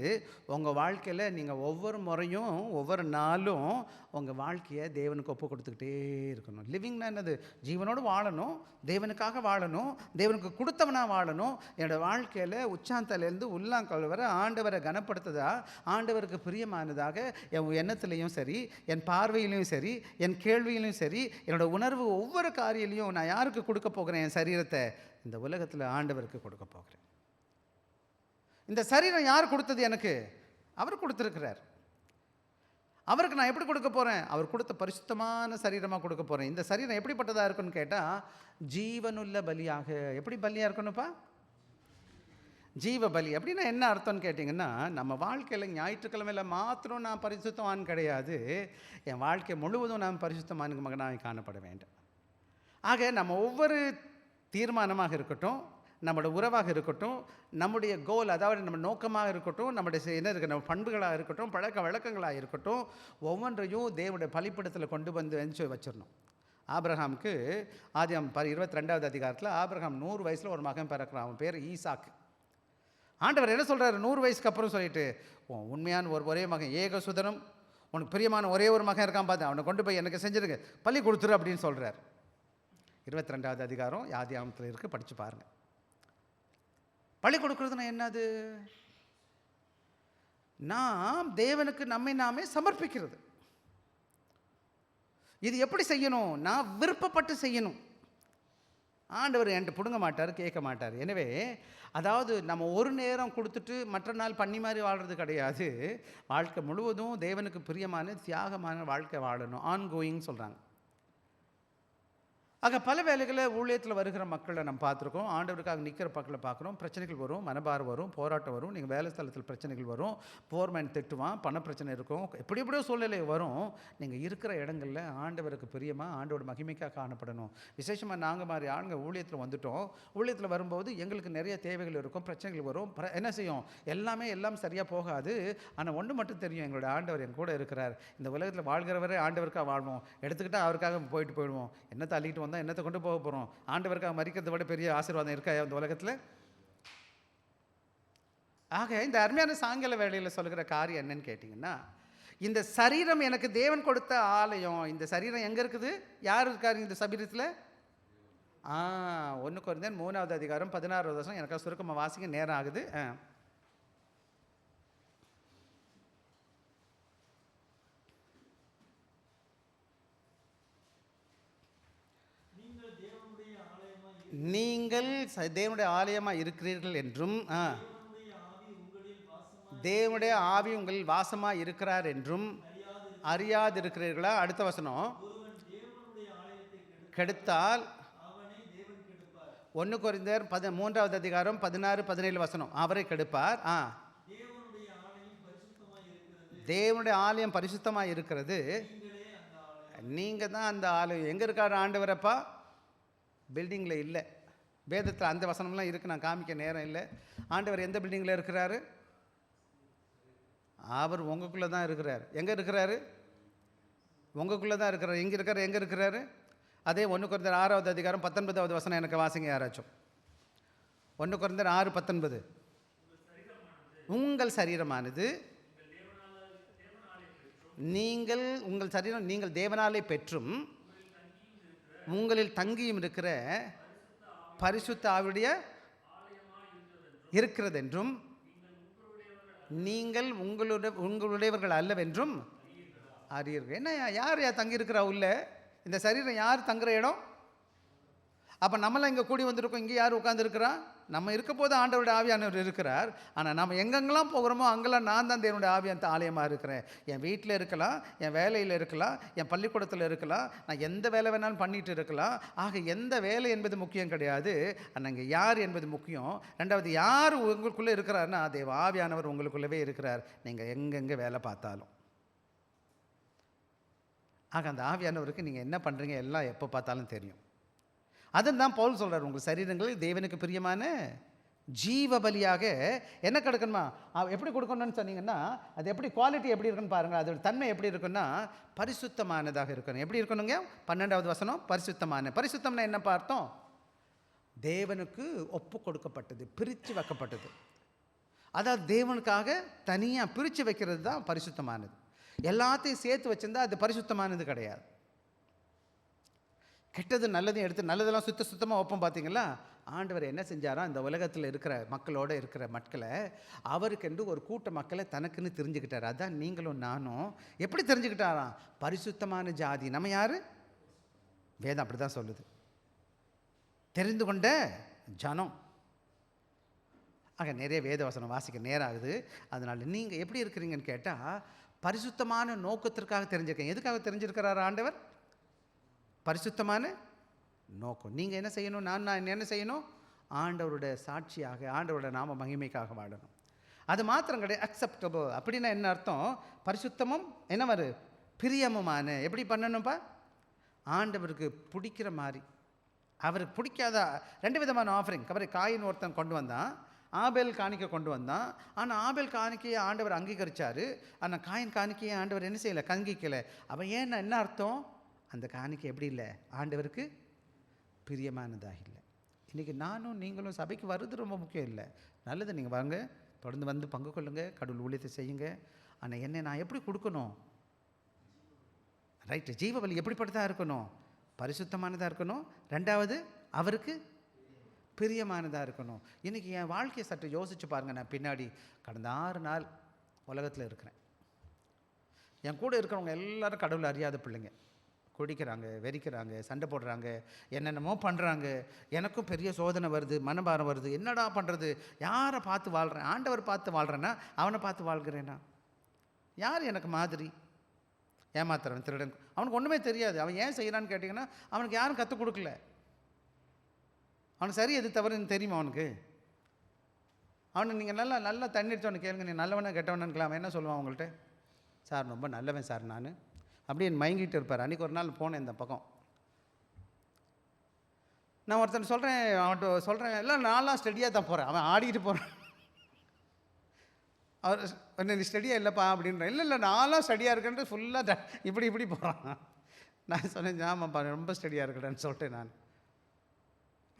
உங்கள் வாழ்க்கையில் நீங்கள் ஒவ்வொரு முறையும் ஒவ்வொரு நாளும் உங்கள் வாழ்க்கையை தேவனுக்கு ஒப்பு கொடுத்துக்கிட்டே இருக்கணும். லிவிங்னா என்னது? ஜீவனோடு வாழணும், தேவனுக்காக வாழணும், தேவனுக்கு கொடுத்தவனாக வாழணும். என்னோடய வாழ்க்கையில் உச்சாந்தலேருந்து உள்ளாங்கால் வரை ஆண்டவரை கனப்படுத்துதா, ஆண்டவருக்கு பிரியமானதாக என் எண்ணத்துலேயும் சரி, என் பார்வையிலையும் சரி, என் கேள்வியிலையும் சரி, என்னோடய உணர்வு ஒவ்வொரு காரியலையும் நான் யாருக்கு கொடுக்க போகிறேன்? என் சரீரத்தை இந்த உலகத்தில் ஆண்டவருக்கு கொடுக்க போகிறேன். இந்த சரீரம் யார் கொடுத்தது எனக்கு? அவர் கொடுத்துருக்கிறார். அவருக்கு நான் எப்படி கொடுக்க போகிறேன்? அவர் கொடுத்த பரிசுத்தமான சரீரமாக கொடுக்க போகிறேன். இந்த சரீரம் எப்படிப்பட்டதாக இருக்குன்னு கேட்டால், ஜீவனுள்ள பலியாக. எப்படி பலியாக இருக்கணும்ப்பா? ஜீவ பலி. அப்படின்னா என்ன அர்த்தம்னு கேட்டிங்கன்னா, நம்ம வாழ்க்கையில் ஞாயிற்றுக்கிழமையில் மாத்திரம் நான் பரிசுத்தவான் கிடையாது, என் வாழ்க்கை முழுவதும் நான் பரிசுத்தமான மகனாக காணப்பட வேண்டும். ஆக நம்ம ஒவ்வொரு தீர்மானமாக இருக்கட்டும், நம்மளோட உறவாக இருக்கட்டும், நம்முடைய கோல், அதாவது நம்ம நோக்கமாக இருக்கட்டும், நம்முடைய என்ன இருக்குது, நம்ம பண்புகளாக இருக்கட்டும், பழக்க வழக்கங்களாக இருக்கட்டும், ஒவ்வொன்றையும் தேவனுடைய பலிப்படத்தில் கொண்டு வந்து வச்சிடணும். ஆபிரகாமுக்கு ஆதியாகமம் 22வது அதிகாரத்தில் ஆபிரகாம் 100 வயசில் ஒரு மகன் பிறக்கிறான். அவன் பேர் ஈசாக்கு. ஆண்டவர் என்ன சொல்கிறார்? 100 வயசுக்கு அப்புறம் சொல்லிட்டு, உண்மையான ஒரே மகன், ஏக சுதனம், உனக்கு பிரியமான ஒரே ஒரு மகன் இருக்கான் பார்த்து, அவனை கொண்டு போய் எனக்கு செஞ்சுருங்க, பள்ளி கொடுத்துரு அப்படின்னு சொல்கிறார். 22வது அதிகாரம் ஆதியாகமத்தில் இருக்குது, படித்து பாருங்கள். பலி கொடுக்கறதுனா என்னது? நாம் தேவனுக்கு நம்மை நாமே சமர்ப்பிக்கிறது. இது எப்படி செய்யணும்? நான் விருப்பப்பட்டு செய்யணும். ஆண்டவர் என்கிட்ட பிடுங்க மாட்டார், கேட்க மாட்டார். எனவே அதாவது நம்ம ஒரு நேரம் கொடுத்துட்டு மற்ற நாள் பண்ணி மாதிரி வாழ்கிறது கிடையாது. வாழ்க்கை முழுவதும் தேவனுக்கு பிரியமான தியாகமான வாழ்க்கை வாழணும். ஆன்கோயிங் சொல்கிறாங்க. ஆக பல வேலைகளில் ஊழியத்தில் வருகிற மக்களை நம்ம பார்த்துருக்கோம். ஆண்டவருக்காக நிற்கிற மக்களை பார்க்குறோம். பிரச்சனைகள் வரும், மனபாரம் வரும், போராட்டம் வரும். நீங்கள் வேலை ஸ்தலத்தில் பிரச்சனைகள் வரும், போர்மேன் திட்டுவான், பண பிரச்சனை இருக்கும், எப்படி எப்படியோ சூழ்நிலை வரும். நீங்கள் இருக்கிற இடங்களில் ஆண்டவருக்கு பிரியமாக ஆண்டோட மகிமைக்காக காணப்படணும். விசேஷமாக நாங்கள் மாதிரி ஆளுங்க ஊழியத்தில் வந்துட்டோம். ஊழியத்தில் வரும்போது எங்களுக்கு நிறைய தேவைகள் இருக்கும், பிரச்சனைகள் வரும். என்ன செய்யும்? எல்லாம் சரியாக போகாது. ஆனால் ஒன்று மட்டும் தெரியும், எங்களோட ஆண்டவர் என் கூட இருக்கிறார். இந்த உலகத்தில் வாழ்கிறவரே ஆண்டவருக்காக வாழ்வோம். எடுத்துக்கிட்டால் அவருக்காக போயிடுவோம். என்ன தள்ளிட்டு வந்தால் என்னத்தை கொண்டு போக போகிறோம்? ஆண்டவருக்காக மரிக்கிறதை விட பெரிய ஆசீர்வாதம் இருக்கா இந்த உலகத்தில்? ஆக இந்த அருமையான சாயங்கால வேளையில் சொல்கிற காரியம் என்னன்னு கேட்டிங்கன்னா, இந்த சரீரம் எனக்கு தேவன் கொடுத்த ஆலயம். இந்த சரீரம் எங்கே இருக்குது? யார் இருக்காரு இந்த சரீரத்தில்? 1 கொரிந்தியர் 3வது அதிகாரம் 16வது வசனம். எனக்காக சுருக்கமாக வாசிக்க நேரம் ஆகுது. நீங்கள் தேவனுடைய ஆலயமாக இருக்கிறீர்கள் என்றும் தேவனுடைய ஆவி உங்களில் வாசமாக இருக்கிறார் என்றும் அறியாதிருக்கிறீர்களா? அடுத்த வசனம், கெடுத்தால் 1 கொரிந்தியர் 3வது அதிகாரம் 16-17 வசனம். அவரை கெடுப்பார். தேவனுடைய ஆலயம் பரிசுத்தமாக இருக்கிறது. நீங்கள் தான் அந்த ஆலயம். எங்கே இருக்காரு ஆண்டவரப்பா? பில்டிங்கில் இல்லை. வேதத்தில் அந்த வசனம்லாம் இருக்குது, நான் காமிக்க நேரம் இல்லை. ஆண்டவர் எந்த பில்டிங்கில் இருக்கிறாரு? அவர் உங்களுக்குள்ளே தான் இருக்கிறார். எங்கே இருக்கிறாரு? உங்களுக்குள்ளே தான் இருக்கிறார். எங்கே இருக்கார்? எங்கே இருக்கிறாரு? அதே 1 கொரிந்தியர் 6வது அதிகாரம் 19வது வசனம் எனக்கு வாசிங்க யாராச்சும். 1 கொரிந்தியர் 6:19. உங்கள் சரீரமானது நீங்கள் உங்கள் சரீரம் நீங்கள் தேவனாலே பெற்றும் உங்களில் தங்கியும் இருக்கிற பரிசுத்த ஆவியுடைய இருக்கிறதென்றும் நீங்கள் உங்களுடையவர்கள் அல்லவென்றும் அறியீர்கள். என்ன யார் தங்கி இருக்கிறா உள்ள? இந்த சரீரம் யார் தங்குற இடம்? அப்போ நம்மளாம் இங்கே கூடி வந்திருக்கோம். இங்கே யார் உட்காந்துருக்கிறா? நம்ம இருக்க போது ஆண்டவருடைய ஆவியானவர் இருக்கிறார். ஆனால் நம்ம எங்கெங்கெல்லாம் போகிறோமோ அங்கெல்லாம் நான் தான் தேவனுடைய ஆவியான ஆலயமாக இருக்கிறேன். என் வீட்டில் இருக்கலாம், என் வேலையில் இருக்கலாம், என் பள்ளிக்கூடத்தில் இருக்கலாம், நான் எந்த வேலை வேணாலும் பண்ணிட்டு இருக்கலாம். ஆக எந்த வேலை என்பது முக்கியம் கிடையாது. ஆனால் இங்கே யார் என்பது முக்கியம். ரெண்டாவது, யார் உங்களுக்குள்ளே இருக்கிறாருன்னா தேவ ஆவியானவர் உங்களுக்குள்ளவே இருக்கிறார், நீங்கள் எங்கெங்கே வேலை பார்த்தாலும். ஆக அந்த ஆவியானவருக்கு நீங்கள் என்ன பண்ணுறீங்க எல்லாம் எப்போ பார்த்தாலும் தெரியும். அதுன்னு தான் பவுல் சொல்கிறார், உங்கள் சரீரங்கள் தேவனுக்கு பிரியமான ஜீவ பலியாக என்ன கொடுக்கணுமா? எப்படி கொடுக்கணும்னு சொன்னீங்கன்னா அது எப்படி குவாலிட்டி எப்படி இருக்குன்னு பாருங்கள். அதோட தன்மை எப்படி இருக்குன்னா பரிசுத்தமானதாக இருக்கணும். எப்படி இருக்கணுங்க? 12வது வசனம், பரிசுத்தமான. பரிசுத்தம்னா என்ன பார்த்தோம்? தேவனுக்கு ஒப்பு கொடுக்கப்பட்டது, பிரித்து வைக்கப்பட்டது. அதாவது தேவனுக்காக தனியாக பிரித்து வைக்கிறது தான் பரிசுத்தமானது. எல்லாத்தையும் சேர்த்து வச்சுருந்தா அது பரிசுத்தமானது கிடையாது. கெட்டது நல்லதையும் எடுத்து நல்லதெல்லாம் சுத்தமாக வைப்போம். பார்த்தீங்களா? ஆண்டவர் என்ன செஞ்சாரா, இந்த உலகத்தில் இருக்கிற மக்களோடு இருக்கிற மக்களை அவருக்கென்று ஒரு கூட்ட மக்களை தனக்குன்னு தெரிஞ்சுக்கிட்டார். அதான் நீங்களும் நானும். எப்படி தெரிஞ்சுக்கிட்டாராம்? பரிசுத்தமான ஜாதி. நம்ம யார்? வேதம் அப்படி தான் சொல்லுது, தெரிந்து கொண்ட ஜனம். ஆக நிறைய வேத வசனம் வாசிக்க நேரம் ஆகுது. அதனால் நீங்கள் எப்படி இருக்கிறீங்கன்னு கேட்டால் பரிசுத்தமான நோக்கத்திற்காக தெரிஞ்சிருக்கீங்க. எதுக்காக தெரிஞ்சிருக்கிறார் ஆண்டவர்? பரிசுத்தமான நோக்கம். நீங்கள் என்ன செய்யணும்? நான் என்ன செய்யணும்? ஆண்டவருடைய சாட்சியாக, ஆண்டவருடைய நாம மகிமைக்காக வாழணும். அது மாத்திரம் கிடையாது. அக்செப்டபிள் அப்படின்னா என்ன அர்த்தம்? பரிசுத்தமும் என்ன வரு? பிரியமுமான. எப்படி பண்ணணும்ப்பா? ஆண்டவருக்கு பிடிக்கிற மாதிரி. அவருக்கு பிடிக்காத 2 விதமான ஆஃபரிங். காயின் ஒருத்தன் கொண்டு வந்தான், ஆபேல் காணிக்கை கொண்டு வந்தான். ஆனால் ஆபேல் காணிக்கையை ஆண்டவர் அங்கீகரித்தார். ஆனால் காயின் காணிக்கையை ஆண்டவர் என்ன செய்யலை? கங்கிக்கலை. அவன் ஏன்னா என்ன அர்த்தம்? அந்த காணிக்கை எப்படி இல்லை? ஆண்டவருக்கு பிரியமானதாக இல்லை. இன்றைக்கி நானும் நீங்களும் சபைக்கு வர்றது ரொம்ப முக்கியம் இல்லை. நல்லது, நீங்கள் வாங்க, தொடர்ந்து வந்து பங்கு கொள்ளுங்கள், கடவுள் ஊழியத்தை செய்யுங்க. ஆனால் என்ன நான் எப்படி கொடுக்கணும்? ரைட்டு, ஜீவ பலி எப்படிப்பட்டதாக இருக்கணும்? பரிசுத்தமானதாக இருக்கணும். ரெண்டாவது, அவருக்கு பிரியமானதாக இருக்கணும். இன்றைக்கி என் வாழ்க்கையை சற்று யோசித்து பாருங்கள். நான் பின்னாடி கடந்த 6 நாள் உலகத்தில் இருக்கிறேன். என் கூட இருக்கிறவங்க எல்லோரும் கடவுள் அறியாத பிள்ளைங்க. குடிக்கிறாங்க, வெறிக்கிறாங்க, சண்டை போடுறாங்க, என்னென்னமோ பண்ணுறாங்க. எனக்கும் பெரிய சோதனை வருது, மனபாரம் வருது. என்னடா பண்ணுறது? யாரை பார்த்து வாழ்கிறேன்? ஆண்டவர் பார்த்து வாழ்கிறேன்னா அவனை பார்த்து வாழ்கிறேன்னா? யார் எனக்கு மாதிரி? ஏமாத்துறவன், திருடன், அவனுக்கு ஒன்றுமே தெரியாது. அவன் ஏன் செய்கிறான்னு கேட்டிங்கன்னா அவனுக்கு யாரும் கற்றுக் கொடுக்கல. அவனுக்கு சரி எது தவறுன்னு தெரியுமா அவனுக்கு? அவனை நீங்கள் நல்லா தண்ணி அடிச்சவனு கேளுங்க, நீ நல்லவனா கெட்டவனான்னு அவன் என்ன சொல்லுவான் அவங்கள்ட்ட? சார் ரொம்ப நல்லவன் சார் நான், அப்படியே மயங்கிட்டு இருப்பார். அன்றைக்கி ஒரு நாள் போனேன் இந்த பக்கம். நான் ஒருத்தன் சொல்கிறேன், அவன்கிட்ட சொல்கிறேன், எல்லாம் நான்லாம் ஸ்டடியாக தான் போகிறேன். அவன் ஆடிக்கிட்டு போகிறான். அவர் நீ ஸ்டடியாக இல்லைப்பா அப்படின்ற. இல்லை நான்லாம் ஸ்டடியாக இருக்கேன்ட்டு ஃபுல்லாக இப்படி போகிறான். நான் சொன்னேன், ஆமாப்பா ரொம்ப ஸ்டடியாக இருக்கேன்னு சொல்லிட்டேன் நான்.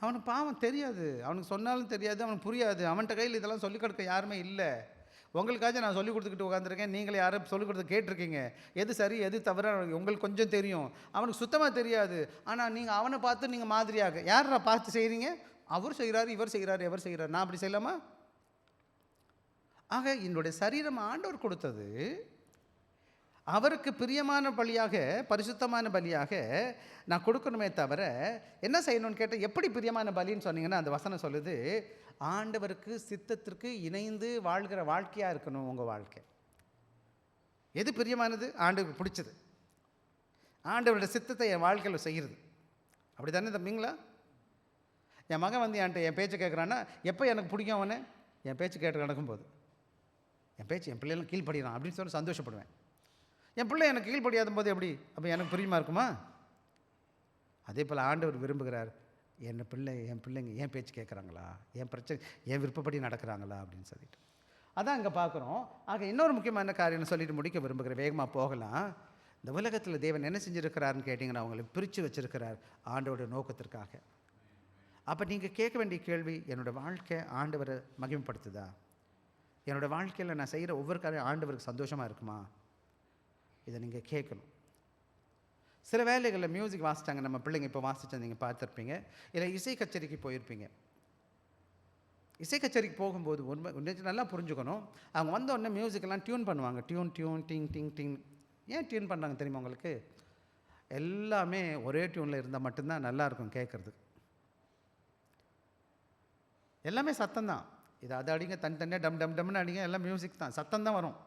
அவனுக்கு பாவம் தெரியாது, அவனுக்கு சொன்னாலும் தெரியாது, அவனுக்கு புரியாது. அவன்கிட்ட கையில் இதெல்லாம் சொல்லிக் கொடுக்க யாருமே இல்லை. உங்களுக்காச்சும் நான் சொல்லிக் கொடுத்துக்கிட்டு உட்காந்துருக்கேன், நீங்களே யாரும் சொல்லிக் கொடுத்து கேட்டிருக்கீங்க. எது சரி எது தவிர உங்களுக்கு கொஞ்சம் தெரியும், அவனுக்கு சுத்தமாக தெரியாது. ஆனால் நீங்கள் அவனை பார்த்து நீங்கள் மாதிரியாக யாரை பார்த்து செய்கிறீங்க? அவர் செய்கிறாரு, இவர் செய்கிறாரு, எவர் செய்கிறார், நான் அப்படி செய்யலாமா? ஆக என்னுடைய சரீரம் ஆண்டவர் கொடுத்தது, அவருக்கு பிரியமான பலியாக, பரிசுத்தமான பலியாக நான் கொடுக்கணுமே தவிர என்ன செய்யணும்னு கேட்டால், எப்படி பிரியமான பலின்னு சொன்னீங்கன்னா அந்த வசனம் சொல்லுது, ஆண்டவருக்கு சித்தத்திற்கு இணைந்து வாழ்கிற வாழ்க்கையாக இருக்கணும் உங்கள் வாழ்க்கை. எது பிரியமானது? ஆண்டவருக்கு பிடிச்சது, ஆண்டவருடைய சித்தத்தை என் வாழ்க்கையில் செய்கிறது. அப்படி தானே தம்பிங்களா? என் மகன் வந்து என்கிட்ட என் பேச்சு கேட்குறான்னா எப்போ எனக்கு பிடிக்கும் அவனை? என் பேச்சு கேட்டு நடக்கும்போது. என் பேச்சு என் பிள்ளைகளும் கீழ்ப்படிறான் அப்படின்னு சொல்லி சந்தோஷப்படுவேன். என் பிள்ளை எனக்கு கீழ்ப்படியாத போது எப்படி அப்போ எனக்கு பிரியமாக இருக்குமா? அதே போல் ஆண்டவர் விரும்புகிறார், என் பிள்ளைங்க என் பேச்சு கேட்குறாங்களா, என் பிரச்சனை என் விருப்பப்படி நடக்கிறாங்களா அப்படின்னு சொல்லிட்டு. அதான் இங்கே பார்க்குறோம். ஆக இன்னொரு முக்கியமான காரியம்னு சொல்லிட்டு முடிக்க விரும்புகிறேன், வேகமாக போகலாம். இந்த உலகத்தில் தேவன் என்ன செஞ்சுருக்கிறாருன்னு கேட்டிங்கன்னா, அவங்களை பிரித்து வச்சுருக்கிறார் ஆண்டவருடைய நோக்கத்திற்காக. அப்போ நீங்கள் கேட்க வேண்டிய கேள்வி, என்னோடய வாழ்க்கை ஆண்டவரை மகிமைப்படுத்துதா? என்னோடய வாழ்க்கையில் நான் செய்கிற ஒவ்வொரு காரியம் ஆண்டவருக்கு சந்தோஷமாக இருக்குமா? இதை நீங்கள் கேட்கணும். சில வேலைகளில் மியூசிக் வாசித்தாங்க, நம்ம பிள்ளைங்க இப்போ வாசித்தா நீங்கள் பார்த்துருப்பீங்க. இல்லை இசை கச்சேரிக்கு போயிருப்பீங்க. இசை கச்சேரிக்கு போகும்போது ஒன்று நல்லா புரிஞ்சுக்கணும். அவங்க வந்த உடனே மியூசிக்கெல்லாம் டியூன் பண்ணுவாங்க. டியூன் டிங் டிங் டிங். ஏன் டியூன் பண்ணுறாங்க தெரியுமா உங்களுக்கு? எல்லாமே ஒரே டியூனில் இருந்தால் மட்டும்தான் நல்லாயிருக்கும் கேட்குறதுக்கு. எல்லாமே சத்தம்தான். இது அதை அடிங்க, தனித்தனியாக டம் டம் டம்னு அடிங்க, எல்லாம் மியூசிக் தான், சத்தம் தான் வரும்.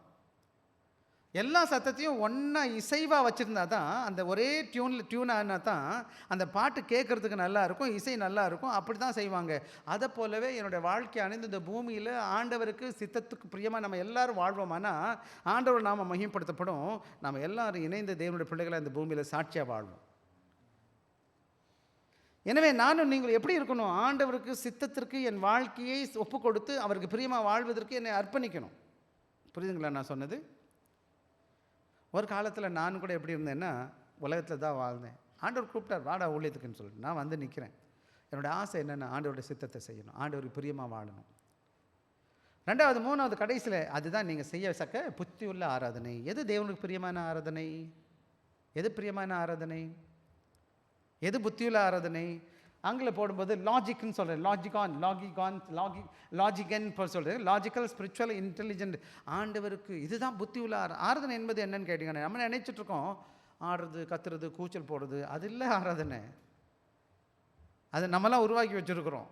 எல்லா சத்தத்தையும் ஒன்றா இசைவாக வச்சுருந்தா தான், அந்த ஒரே டியூன் ஆனால் தான் அந்த பாட்டு கேட்குறதுக்கு நல்லா இருக்கும், இசை நல்லா இருக்கும். அப்படி தான் செய்வாங்க. அதை போலவே என்னுடைய வாழ்க்கையானது இந்த பூமியில் ஆண்டவருக்கு சித்தத்துக்கு பிரியமாக நம்ம எல்லோரும் வாழ்வோமானா ஆண்டவர் நாம் மகிமைப்படுத்தப்படும். நாம் எல்லோரும் இணைந்த தேவனுடைய பிள்ளைகளை இந்த பூமியில் சாட்சியாக வாழ்வோம். எனவே நானும் நீங்கள் எப்படி இருக்கணும்? ஆண்டவருக்கு சித்தத்திற்கு என் வாழ்க்கையை ஒப்பு கொடுத்து அவருக்கு பிரியமாக வாழ்வதற்கு என்னை அர்ப்பணிக்கணும். புரியுதுங்களா நான் சொன்னது? ஒரு காலத்தில் நான் கூட எப்படி இருந்தேன்னா, உலகத்தில் தான் வாழ்ந்தேன். ஆண்டவர் கூப்பிட்டார், வாடா ஊழியத்துக்குன்னு சொல்லிட்டு நான் வந்து நிற்கிறேன். என்னோடய ஆசை என்னென்னா, ஆண்டவருடைய சித்தத்தை செய்யணும், ஆண்டவருக்கு பிரியமாக வாழணும். ரெண்டாவது மூணாவது கடைசியில் அதுதான் நீங்கள் செய்ய சக்க புத்தி உள்ள ஆராதனை. எது தேவனுக்கு பிரியமான ஆராதனை? எது பிரியமான ஆராதனை? எது புத்தியுள்ள ஆராதனை? ஆங்கில போடும்போது லாஜிக்னு சொல்கிறேன். லாஜிகன் சொல்கிறேன். Logical, spiritual, intelligent. ஆண்டவருக்கு இதுதான் புத்தி உள்ள ஆராதனை என்பது என்னன்னு கேட்டிங்கன்னா, நம்ம நினைச்சிட்ருக்கோம் ஆடுறது, கத்துறது, கூச்சல் போடுறது, அது இல்லை ஆராதனை. அது நம்மளாம் உருவாக்கி வச்சுருக்குறோம்.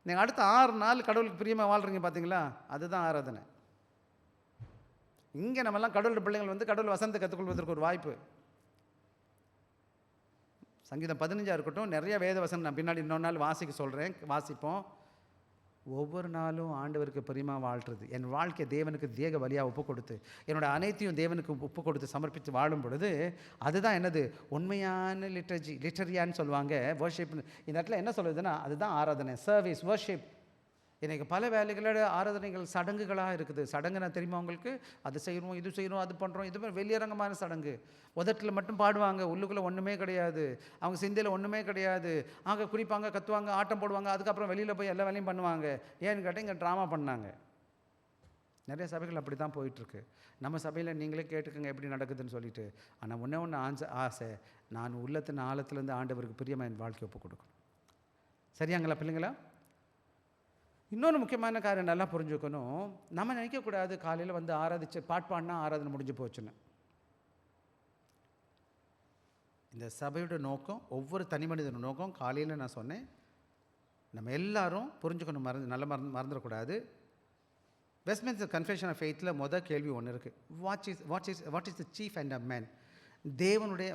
நீங்கள் அடுத்த 6 நாள் கடவுளுக்கு பிரியமாக வாழ்கிறீங்க பார்த்தீங்களா, அதுதான் ஆராதனை. இங்கே நம்மலாம் கடவுள் பிள்ளைகள் வந்து கடவுள் வசனத்தை கற்றுக்கொள்வதற்கு ஒரு வாய்ப்பு. சங்கீதம் 15 இருக்கட்டும், நிறைய வேத வசனம் நான் பின்னாடி இன்னொரு நாள் வாசிக்க சொல்கிறேன், வாசிப்போம். ஒவ்வொரு நாளும் ஆண்டவருக்கு பிரியமாக வாழ்கிறது, என் வாழ்க்கை தேவனுக்கு தேக வழியாக ஒப்பு கொடுத்து என்னோட அனைத்தையும் தேவனுக்கு ஒப்பு கொடுத்து சமர்ப்பித்து வாழும் பொழுது அதுதான் என்னது உண்மையான லிட்டரியான்னு சொல்லுவாங்க, வர்ஷிப். இந்த இடத்துல என்ன சொல்லுதுன்னா அதுதான் ஆராதனை, சர்வீஸ், வர்ஷிப். இன்றைக்கி பல வேலைகளோட ஆராதனைகள் சடங்குகளாக இருக்குது. சடங்குனா தெரியுமா உங்களுக்கு? அது செய்கிறோம், இது செய்கிறோம், அது பண்ணுறோம். இது வெளியரங்கமான சடங்கு. உதட்டில் மட்டும் பாடுவாங்க, உள்ளுக்குள்ளே ஒன்றுமே கிடையாது. அவங்க சிந்தையில் ஒன்றுமே கிடையாது. ஆக குடிப்பாங்க, கத்துவாங்க, ஆட்டம் போடுவாங்க, அதுக்கப்புறம் வெளியில் போய் எல்லா வேலையும் பண்ணுவாங்க. ஏன்னு கேட்டால் இங்கே ட்ராமா பண்ணாங்க. நிறைய சபைகள் அப்படி தான் போயிட்டுருக்கு. நம்ம சபையில் நீங்களே கேட்டுக்கோங்க எப்படி நடக்குதுன்னு சொல்லிட்டு. ஆனால் ஒன்று ஆசை, நான் உள்ளத்தின் ஆழத்துலேருந்து ஆண்டவருக்கு பிரியமாக என் வாழ்க்கை ஒப்பு கொடுக்கணும். சரியாங்களா பிள்ளைங்களா? இன்னொன்று முக்கியமான காரியம் நல்லா புரிஞ்சுக்கணும். நம்ம நினைக்கக்கூடாது காலையில் வந்து ஆராதிச்சு பாட்பாடினா ஆராதனை முடிஞ்சு போச்சுன்னு. இந்த சபையோட நோக்கம், ஒவ்வொரு தனி மனிதன நோக்கம், காலையில் நான் சொன்னேன், நம்ம எல்லாரும் புரிஞ்சுக்கணும், மறந்துடக்கூடாது. வெஸ்ட்மின்ஸ்டர் கன்ஃபெஷன் ஆஃப் ஃபெய்த்தில் கேள்வி ஒன்று இருக்குது. What is the chief end a man?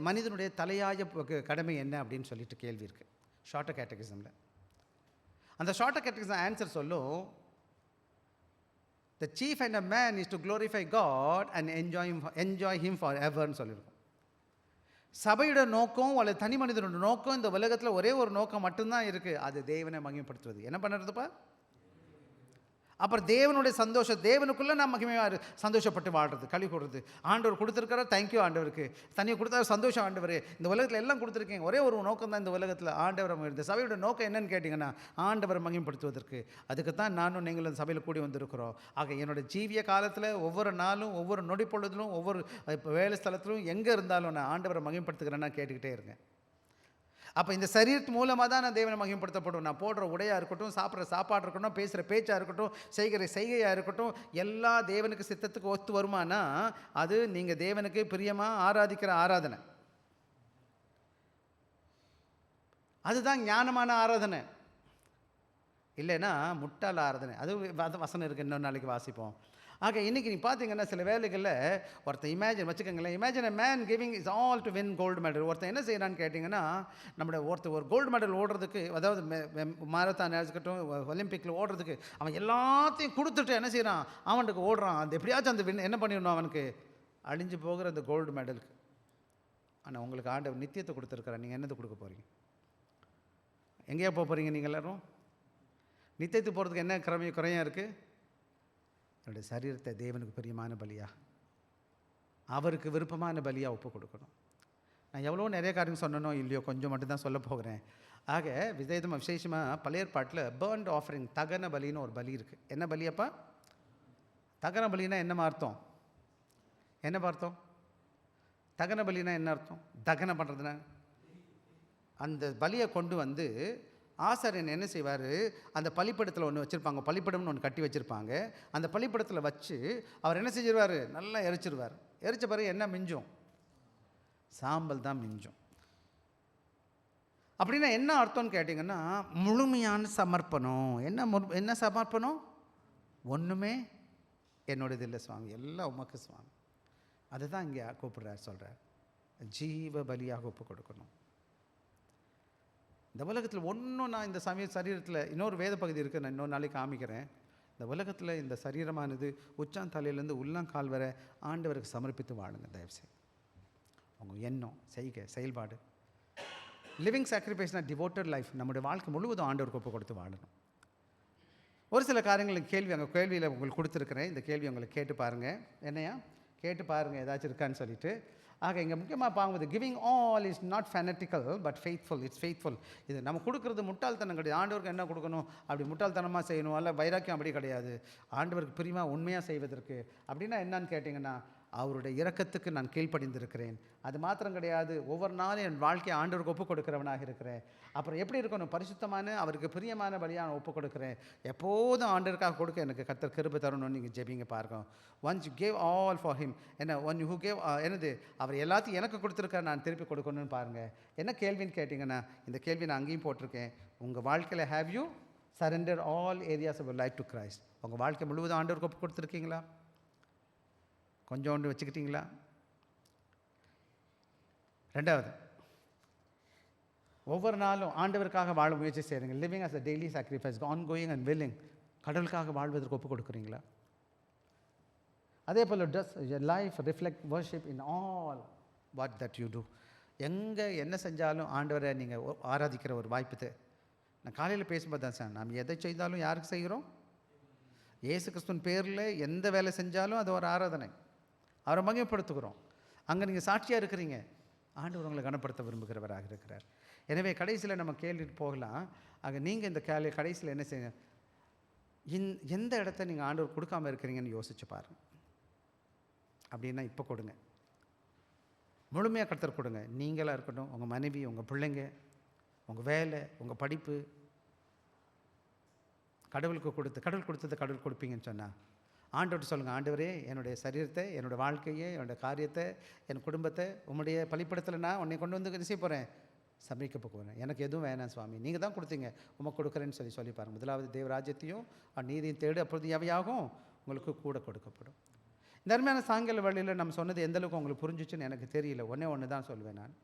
மனிதனுடைய தலையாய கடமை என்ன அப்படின்னு சொல்லிட்டு கேள்வி இருக்குது ஷார்ட்டர் கேட்டகிசமில். அந்த ஷார்ட்டர் கேட்டகிசம் ஆன்சர் சொல்லும், the chief end a man is to glorify God and enjoy him for எவர்னு சொல்லியிருக்கோம். சபையோட நோக்கம் அல்லது தனி மனிதனோட நோக்கம் இந்த உலகத்தில் ஒரே ஒரு நோக்கம் மட்டும்தான் இருக்குது, அது தேவனை மகிமைப்படுத்துவது. என்ன பண்ணுறதுப்பா? அப்புறம் தேவனுடைய சந்தோஷம், தேவனுக்குள்ளே நம்ம மகிமையாக சந்தோஷப்பட்டு வாழ்கிறது, கழி கொடுறது. ஆண்டவர் கொடுத்துருக்காரா, தேங்க்யூ ஆண்டவருக்கு. தனியாக கொடுத்தா சந்தோஷம் ஆண்டவர். இந்த உலகத்தில் எல்லாம் கொடுத்துருக்கீங்க, ஒரே ஒரு நோக்கம் தான் இந்த உலகத்தில், ஆண்டவரை. இந்த சபையோட நோக்கம் என்னன்னு கேட்டிங்கன்னா ஆண்டவரை மகிமைப்படுத்துவதற்கு. அதுக்கு தான் நானும் நீங்களும் இந்த சபையில் கூடி வந்திருக்கிறோம். ஆக என்னோடய ஜீவிய காலத்தில் ஒவ்வொரு நாளும், ஒவ்வொரு நொடி பொழுதிலும், ஒவ்வொரு வேலை ஸ்தலத்திலும் எங்கே இருந்தாலும் நான் ஆண்டவரை மகிமைப்படுத்துகிறேன்னா கேட்டுக்கிட்டே இருக்கேன். அப்போ இந்த சரீரத்து மூலமாக தான் நான் தேவனை மகிமைப்படுத்தப்படும். நான் போடுற உடையாக இருக்கட்டும், சாப்பிட்ற சாப்பாடு இருக்கட்டும், பேசுகிற பேச்சாக இருக்கட்டும், செய்கிற செய்கையாக இருக்கட்டும், எல்லா தேவனுக்கு சித்தத்துக்கு ஒத்து வருமானா அது நீங்கள் தேவனுக்கு பிரியமாக ஆராதிக்கிற ஆராதனை. அதுதான் ஞானமான ஆராதனை. இல்லைன்னா முட்டாள் ஆராதனை. அது வசனம் இருக்குது, இன்னொரு நாளைக்கு வாசிப்போம். ஆக இன்றைக்கி நீ பார்த்தீங்கன்னா சில வேலைகளில் ஒருத்தன் இமேஜின் வச்சுக்கோங்களேன், imagine a man giving is all to win gold medal. ஒருத்தன் என்ன செய்கிறான்னு கேட்டிங்கன்னா, ஒருத்தர் ஒரு கோல்டு மெடல் ஓடுறதுக்கு, அதாவது மாரத்தான் இருக்கட்டும், ஒலிம்பிக்கில் ஓடுறதுக்கு அவன் எல்லாத்தையும் கொடுத்துட்டு என்ன செய்கிறான், அவனுக்கு ஓடுறான். அந்த எப்படியாச்சும் அந்த என்ன பண்ணிடணும், அவனுக்கு அழிஞ்சு போகிற அந்த கோல்டு மெடலுக்கு. ஆனால் உங்களுக்கு ஆண்டவர் நித்தியத்தை கொடுத்துருக்குறான். நீங்கள் என்னது கொடுக்க போகிறீங்க? எங்கேயா போக போகிறீங்க நீங்கள் எல்லோரும்? நித்தியத்துக்கு போகிறதுக்கு என்ன குறையாக இருக்குது? என்னுடைய சரீரத்தை தேவனுக்கு பிரியமான பலியாக, அவருக்கு விருப்பமான பலியாக ஒப்பு கொடுக்கணும். நான் எவ்வளோ நிறைய காரியம் சொன்னனோ இல்லையோ, கொஞ்சம் மட்டும்தான் சொல்ல போகிறேன். ஆக விசேஷமாக பழைய ஏற்பாட்டில் பர்ன்ட் ஆஃபரிங், தகன பலின்னு ஒரு பலி இருக்குது. என்ன பலியப்பா? தகன பலினா என்ன அர்த்தம்? என்ன அர்த்தம்? தகன பலினா என்ன அர்த்தம்? தகன பண்ணுறதுனா அந்த பலியை கொண்டு வந்து ஆசாரியன் என்ன செய்வார், அந்த பலிப்படத்தில் ஒன்று வச்சுருப்பாங்க, பலிப்படம்னு ஒன்று கட்டி வச்சுருப்பாங்க. அந்த பலிப்படத்தில் வச்சு அவர் என்ன செஞ்சிருவார், நல்லா எரிச்சிருவார். எரிச்ச பிறகு என்ன மிஞ்சும்? சாம்பல் தான் மிஞ்சும். அப்படின்னா என்ன அர்த்தம்னு கேட்டிங்கன்னா, முழுமையான சமர்ப்பணம். என்ன சமர்ப்பணம்? ஒன்றுமே என்னோடது இல்லை சுவாமி, எல்லாம் உமக்கு சுவாமி. அதுதான் இங்கே கூப்பிடுறார், சொல்கிறார். ஜீவ பலியாக ஒப்பு கொடுக்கணும். இந்த உலகத்தில் ஒன்றும், நான் இந்த சரீரத்தில் இன்னொரு வேத பகுதி இருக்குது, நான் இன்னொரு நாளைக்கு காமிக்கிறேன். இந்த உலகத்தில் இந்த சரீரமானது உச்சாந்தலையிலேருந்து உள்ளங்கால் வரை ஆண்டவருக்கு சமர்ப்பித்து வாழுங்க தயவுசெய்து. உங்கள் எண்ணம், செய்கை, செயல்பாடு, லிவிங் சாக்ரிஃபைஸ்னால் டிவோட்டட் லைஃப். நம்முடைய வாழ்க்கை முழுவதும் ஆண்டவருக்கு ஒப்பு கொடுத்து வாழணும். ஒரு சில காரியங்களுக்கு கேள்வி, அங்கே கேள்வியில் உங்களுக்கு கொடுத்துருக்குறேன். இந்த கேள்வி உங்களுக்கு கேட்டு பாருங்கள். என்னையா கேட்டு பாருங்கள், ஏதாச்சும் இருக்கான்னு சொல்லிட்டு. ஆக இங்கே முக்கியமாக பார்க்கும்போது, giving all is not fanatical but faithful. It's faithful. இது நம்ம கொடுக்குறது முட்டாள்தனம் கிடையாது. ஆண்டவருக்கு என்ன கொடுக்கணும் அப்படி முட்டாள்தனமாக செய்யணும், அல்ல வைராக்கியம் அப்படி கிடையாது. ஆண்டவருக்கு பிரியமாக உண்மையாக செய்வதற்கு அப்படின்னா என்னன்னு கேட்டிங்கன்னா, அவருடைய இரக்கத்துக்கு நான் கீழ்ப்படிந்திருக்கிறேன். அது மாத்திரம் கிடையாது, ஒவ்வொரு நாளும் என் வாழ்க்கையை ஆண்டவருக்கு ஒப்பு கொடுக்கிறவனாக இருக்கிறேன். அப்புறம் எப்படி இருக்கணும்? பரிசுத்தமான, அவருக்கு பிரியமான பலியாக ஒப்பு கொடுக்குறேன். எப்போதும் ஆண்டவருக்காக கொடுக்க எனக்கு கர்த்தர் கிருபை தரணும்னு நீங்கள் ஜெபிங்க பாருங்க. Once you gave all for him, one you gave என்னது, அவர் எல்லாத்தையும் எனக்கு கொடுத்துருக்க, நான் திருப்பி கொடுக்கணும்னு பாருங்கள். என்ன கேள்வின்னு கேட்டிங்கன்னா, இந்த கேள்வி நான் அங்கேயும் போட்டிருக்கேன். உங்கள் வாழ்க்கையில் have you surrender all areas of life to Christ? உங்கள் வாழ்க்கை முழுவதும் ஆண்டவருக்கு ஒப்பு கொடுத்துருக்கீங்களா? கொஞ்சோண்டு வச்சுக்கிட்டீங்களா? ரெண்டாவது, ஒவ்வொரு நாளும் ஆண்டவருக்காக வாழ முயற்சி செய்கிறீங்க. Living as a daily sacrifice, ongoing and willing. கடவுளுக்காக வாழ்வதற்கு ஒப்பு கொடுக்குறீங்களா? அதே போல் does your life reflect worship in all what that you do? எங்கே என்ன செஞ்சாலும் ஆண்டவரை நீங்கள் ஆராதிக்கிற ஒரு வாய்ப்பு. நான் காலையில் பேசும்போது தான் சார், நாம் எதை செய்தாலும் யாருக்கு செய்கிறோம்? இயேசு கிறிஸ்துவின் பேரில் எந்த வேலை செஞ்சாலும் அது ஒரு ஆராதனை, அவரை மகிமைப்படுத்துகிறோம். அங்கே நீங்கள் சாட்சியாக இருக்கிறீங்க, ஆண்டவர் உங்களை கனப்படுத்த விரும்புகிறவராக இருக்கிறார். எனவே கடைசியில் நம்ம கேள்விட்டு போகலாம். ஆக நீங்கள் இந்த கடைசியில் என்ன செய்யுங்க, எந்த இடத்த நீங்கள் ஆண்டவர் கொடுக்காமல் இருக்கிறீங்கன்னு யோசிச்சு பாருங்கள். அப்படின்னா இப்போ கொடுங்க, முழுமையாக கர்த்தர் கொடுங்க. நீங்களாக இருக்கட்டும், உங்கள் மனைவி, உங்கள் பிள்ளைங்க, உங்கள் வேலை, உங்கள் படிப்பு, கடவுளுக்கு கடவுள் கொடுத்ததை கடவுள் கொடுப்பீங்கன்னு சொன்னால் ஆண்டவர்கிட்ட சொல்லுங்கள், ஆண்டவரே என்னுடைய சரீரத்தை, என்னோடய வாழ்க்கையை, என்னோடய காரியத்தை, என் குடும்பத்தை உம்முடைய பலிப்படத்தில் நான் உன்னை கொண்டு வந்து என்ன செய்ய போகிறேன்? சமைக்க போகிறேன். எனக்கு எதுவும் வேணாம் சுவாமி, நீங்கள் தான் கொடுத்தீங்க, உமக்கு கொடுக்குறேன்னு சொல்லி பாருங்கள். முதலாவது தேவராஜ்யத்தையும் நீதியும் தேடு, அப்பொழுது எவையாகும் உங்களுக்கு கூட கொடுக்கப்படும். இந்த அருமையான சாயங்கால வழியில் நம்ம சொன்னது எந்தளவுக்கு உங்களுக்கு புரிஞ்சிச்சுன்னு எனக்கு தெரியல. ஒன்று தான் சொல்வேன் நான்.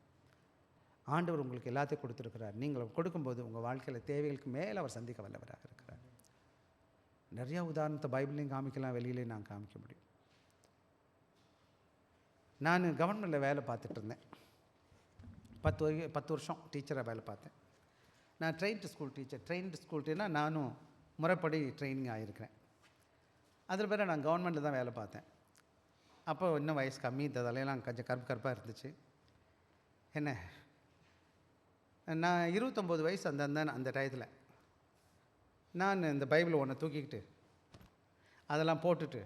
ஆண்டவர் உங்களுக்கு எல்லாத்தையும் கொடுத்துருக்கிறார். நீங்கள் கொடுக்கும்போது உங்கள் வாழ்க்கையில் தேவைகளுக்கு மேலே அவர் சந்திக்க வல்லவராக இருக்கிறார். நிறையா உதாரணத்தை பைபிளையும் காமிக்கலாம், வெளியிலையும் நான் காமிக்க முடியும். நான் கவர்மெண்ட்டில் வேலை பார்த்துட்டு இருந்தேன். 10 வருஷம் டீச்சராக வேலை பார்த்தேன். நான் trained school teacher. Trained school டீச்சர்னா நானும் முறைப்படி ட்ரைனிங் ஆகியிருக்கிறேன். அதில் பேர் நான் கவர்மெண்ட்டில் தான் வேலை பார்த்தேன். அப்போ இன்னும் வயசு கம்மி, இந்த தலையெல்லாம் கொஞ்சம் கருப்பாக இருந்துச்சு. என்ன, நான் 29 வயசு அந்த டயத்தில் நான் இந்த பைபிளை ஒன்று தூக்கிக்கிட்டு அதெல்லாம் போட்டுட்டு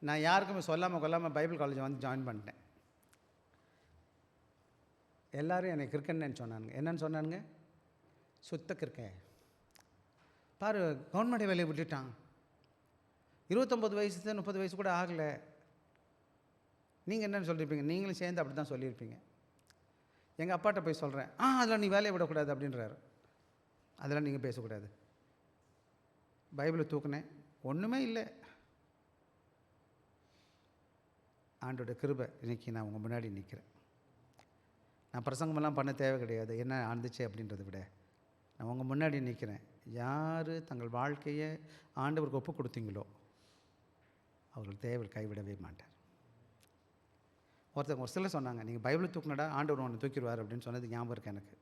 நான் யாருக்குமே சொல்லாமல் கொல்லாமல் பைபிள் காலேஜ் வந்து ஜாயின் பண்ணிட்டேன். எல்லோரும் என்னை கிறுக்கன்னு சொன்னானுங்க. என்னன்னு சொன்னானுங்க? சுத்த கிறுக்கன் பாரு, கவர்மெண்ட் வேலையை விட்டுட்டான், 29 வயசு 30 வயசு கூட ஆகலை. நீங்கள் என்னென்னு சொல்லியிருப்பீங்க? நீங்களும் சேர்ந்து அப்படி தான் சொல்லியிருப்பீங்க. எங்கள் அப்பாட்ட போய் சொல்கிறேன், அதெல்லாம் நீ வேலையை விடக்கூடாது அப்படின்றாரு. அதெல்லாம் நீங்கள் பேசக்கூடாது. பைபிளை தூக்குனேன், ஒன்றுமே இல்லை. ஆண்டோட கிருபை இன்றைக்கி நான் உங்கள் முன்னாடி நிற்கிறேன். நான் பிரசங்கமெல்லாம் பண்ண தேவை கிடையாது, என்ன ஆண்டுச்சு அப்படின்றத விட நான் உங்கள் முன்னாடி நிற்கிறேன். யார் தங்கள் வாழ்க்கையை ஆண்டவருக்கு ஒப்பு கொடுத்தீங்களோ அவர்கள் தேவல் கைவிடவே மாட்டார். ஒரு சிலர் சொன்னாங்க, நீங்கள் பைபிளை தூக்குனடா ஆண்டவர் ஒன்று தூக்கிடுவார் அப்படின்னு சொன்னது ஞாபகம் இருக்குது எனக்கு.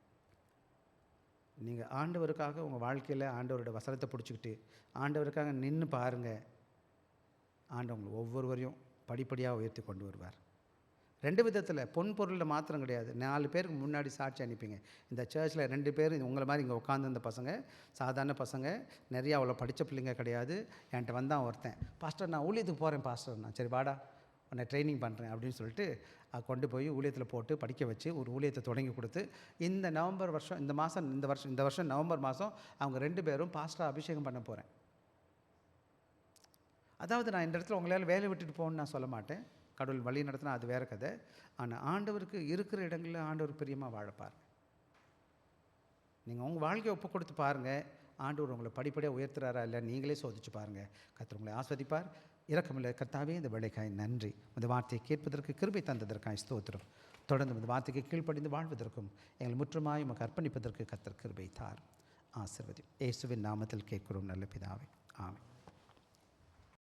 நீங்கள் ஆண்டவருக்காக உங்கள் வாழ்க்கையில் ஆண்டவரோட வசனத்தை பிடிச்சிக்கிட்டு ஆண்டவருக்காக நின்று பாருங்கள். ஆண்டவங்களை ஒவ்வொருவரையும் படிப்படியாக உயர்த்தி கொண்டு வருவார். 2 விதத்தில், பொன் பொருளில் மாத்திரம் கிடையாது. 4 பேருக்கு முன்னாடி சாட்சி அனுப்பிங்க. இந்த சர்ச்சில் 2 பேர் உங்களை மாதிரி இங்கே உட்காந்துருந்த பசங்க, சாதாரண பசங்க, நிறையா அவ்வளோ படித்த பிள்ளைங்க கிடையாது. என்கிட்ட வந்தான் ஒருத்தன், பாஸ்டர் நான் ஊழியத்துக்கு போகிறேன் பாஸ்டர். நான் சரி வாடா உன்னை ட்ரைனிங் பண்ணுறேன் அப்படின்னு சொல்லிட்டு கொண்டு போய் ஊழியத்தில் போட்டு படிக்க வச்சு ஒரு ஊழியத்தை தொடங்கி கொடுத்து இந்த வருஷம் நவம்பர் மாதம் அவங்க 2 பேரும் பாஸ்டர் அபிஷேகம் பண்ண போகிறேன். அதாவது நான் இந்த இடத்துல உங்களால் வேலை விட்டுட்டு போகணுன்னு நான் சொல்ல மாட்டேன். கடவுள் வழி நடத்தினா அது வேறு கதை. ஆனால் ஆண்டவருக்கு இருக்கிற இடங்களில் ஆண்டவர் பிரியமாக வாழப்பார். நீங்கள் உங்கள் வாழ்க்கையை ஒப்பு கொடுத்து பாருங்கள். ஆண்டவர் உங்களை படிப்படியாக உயர்த்துறாரா இல்லை நீங்களே சோதிச்சு பாருங்கள். கர்த்தர் உங்களை ஆஸ்வதிப்பார். இரக்கமில்லை கர்த்தாவே, இந்த வேலைக்காய் நன்றி. இந்த வார்த்தையை கேட்பதற்கு கிருபை தந்ததற்காய் ஸ்தோத்திரம். தொடர்ந்து இந்த வார்த்தைக்கு கீழ்ப்படிந்து வாழ்வதற்கும் எங்களை முற்றுமாய் உமக்கு அர்ப்பணிப்பதற்கு கர்த்தர் கிருபை தார். ஆசீர்வதி. இயேசுவின் நாமத்தில் கேட்கிறோம் நல்ல பிதாவே. ஆமென்.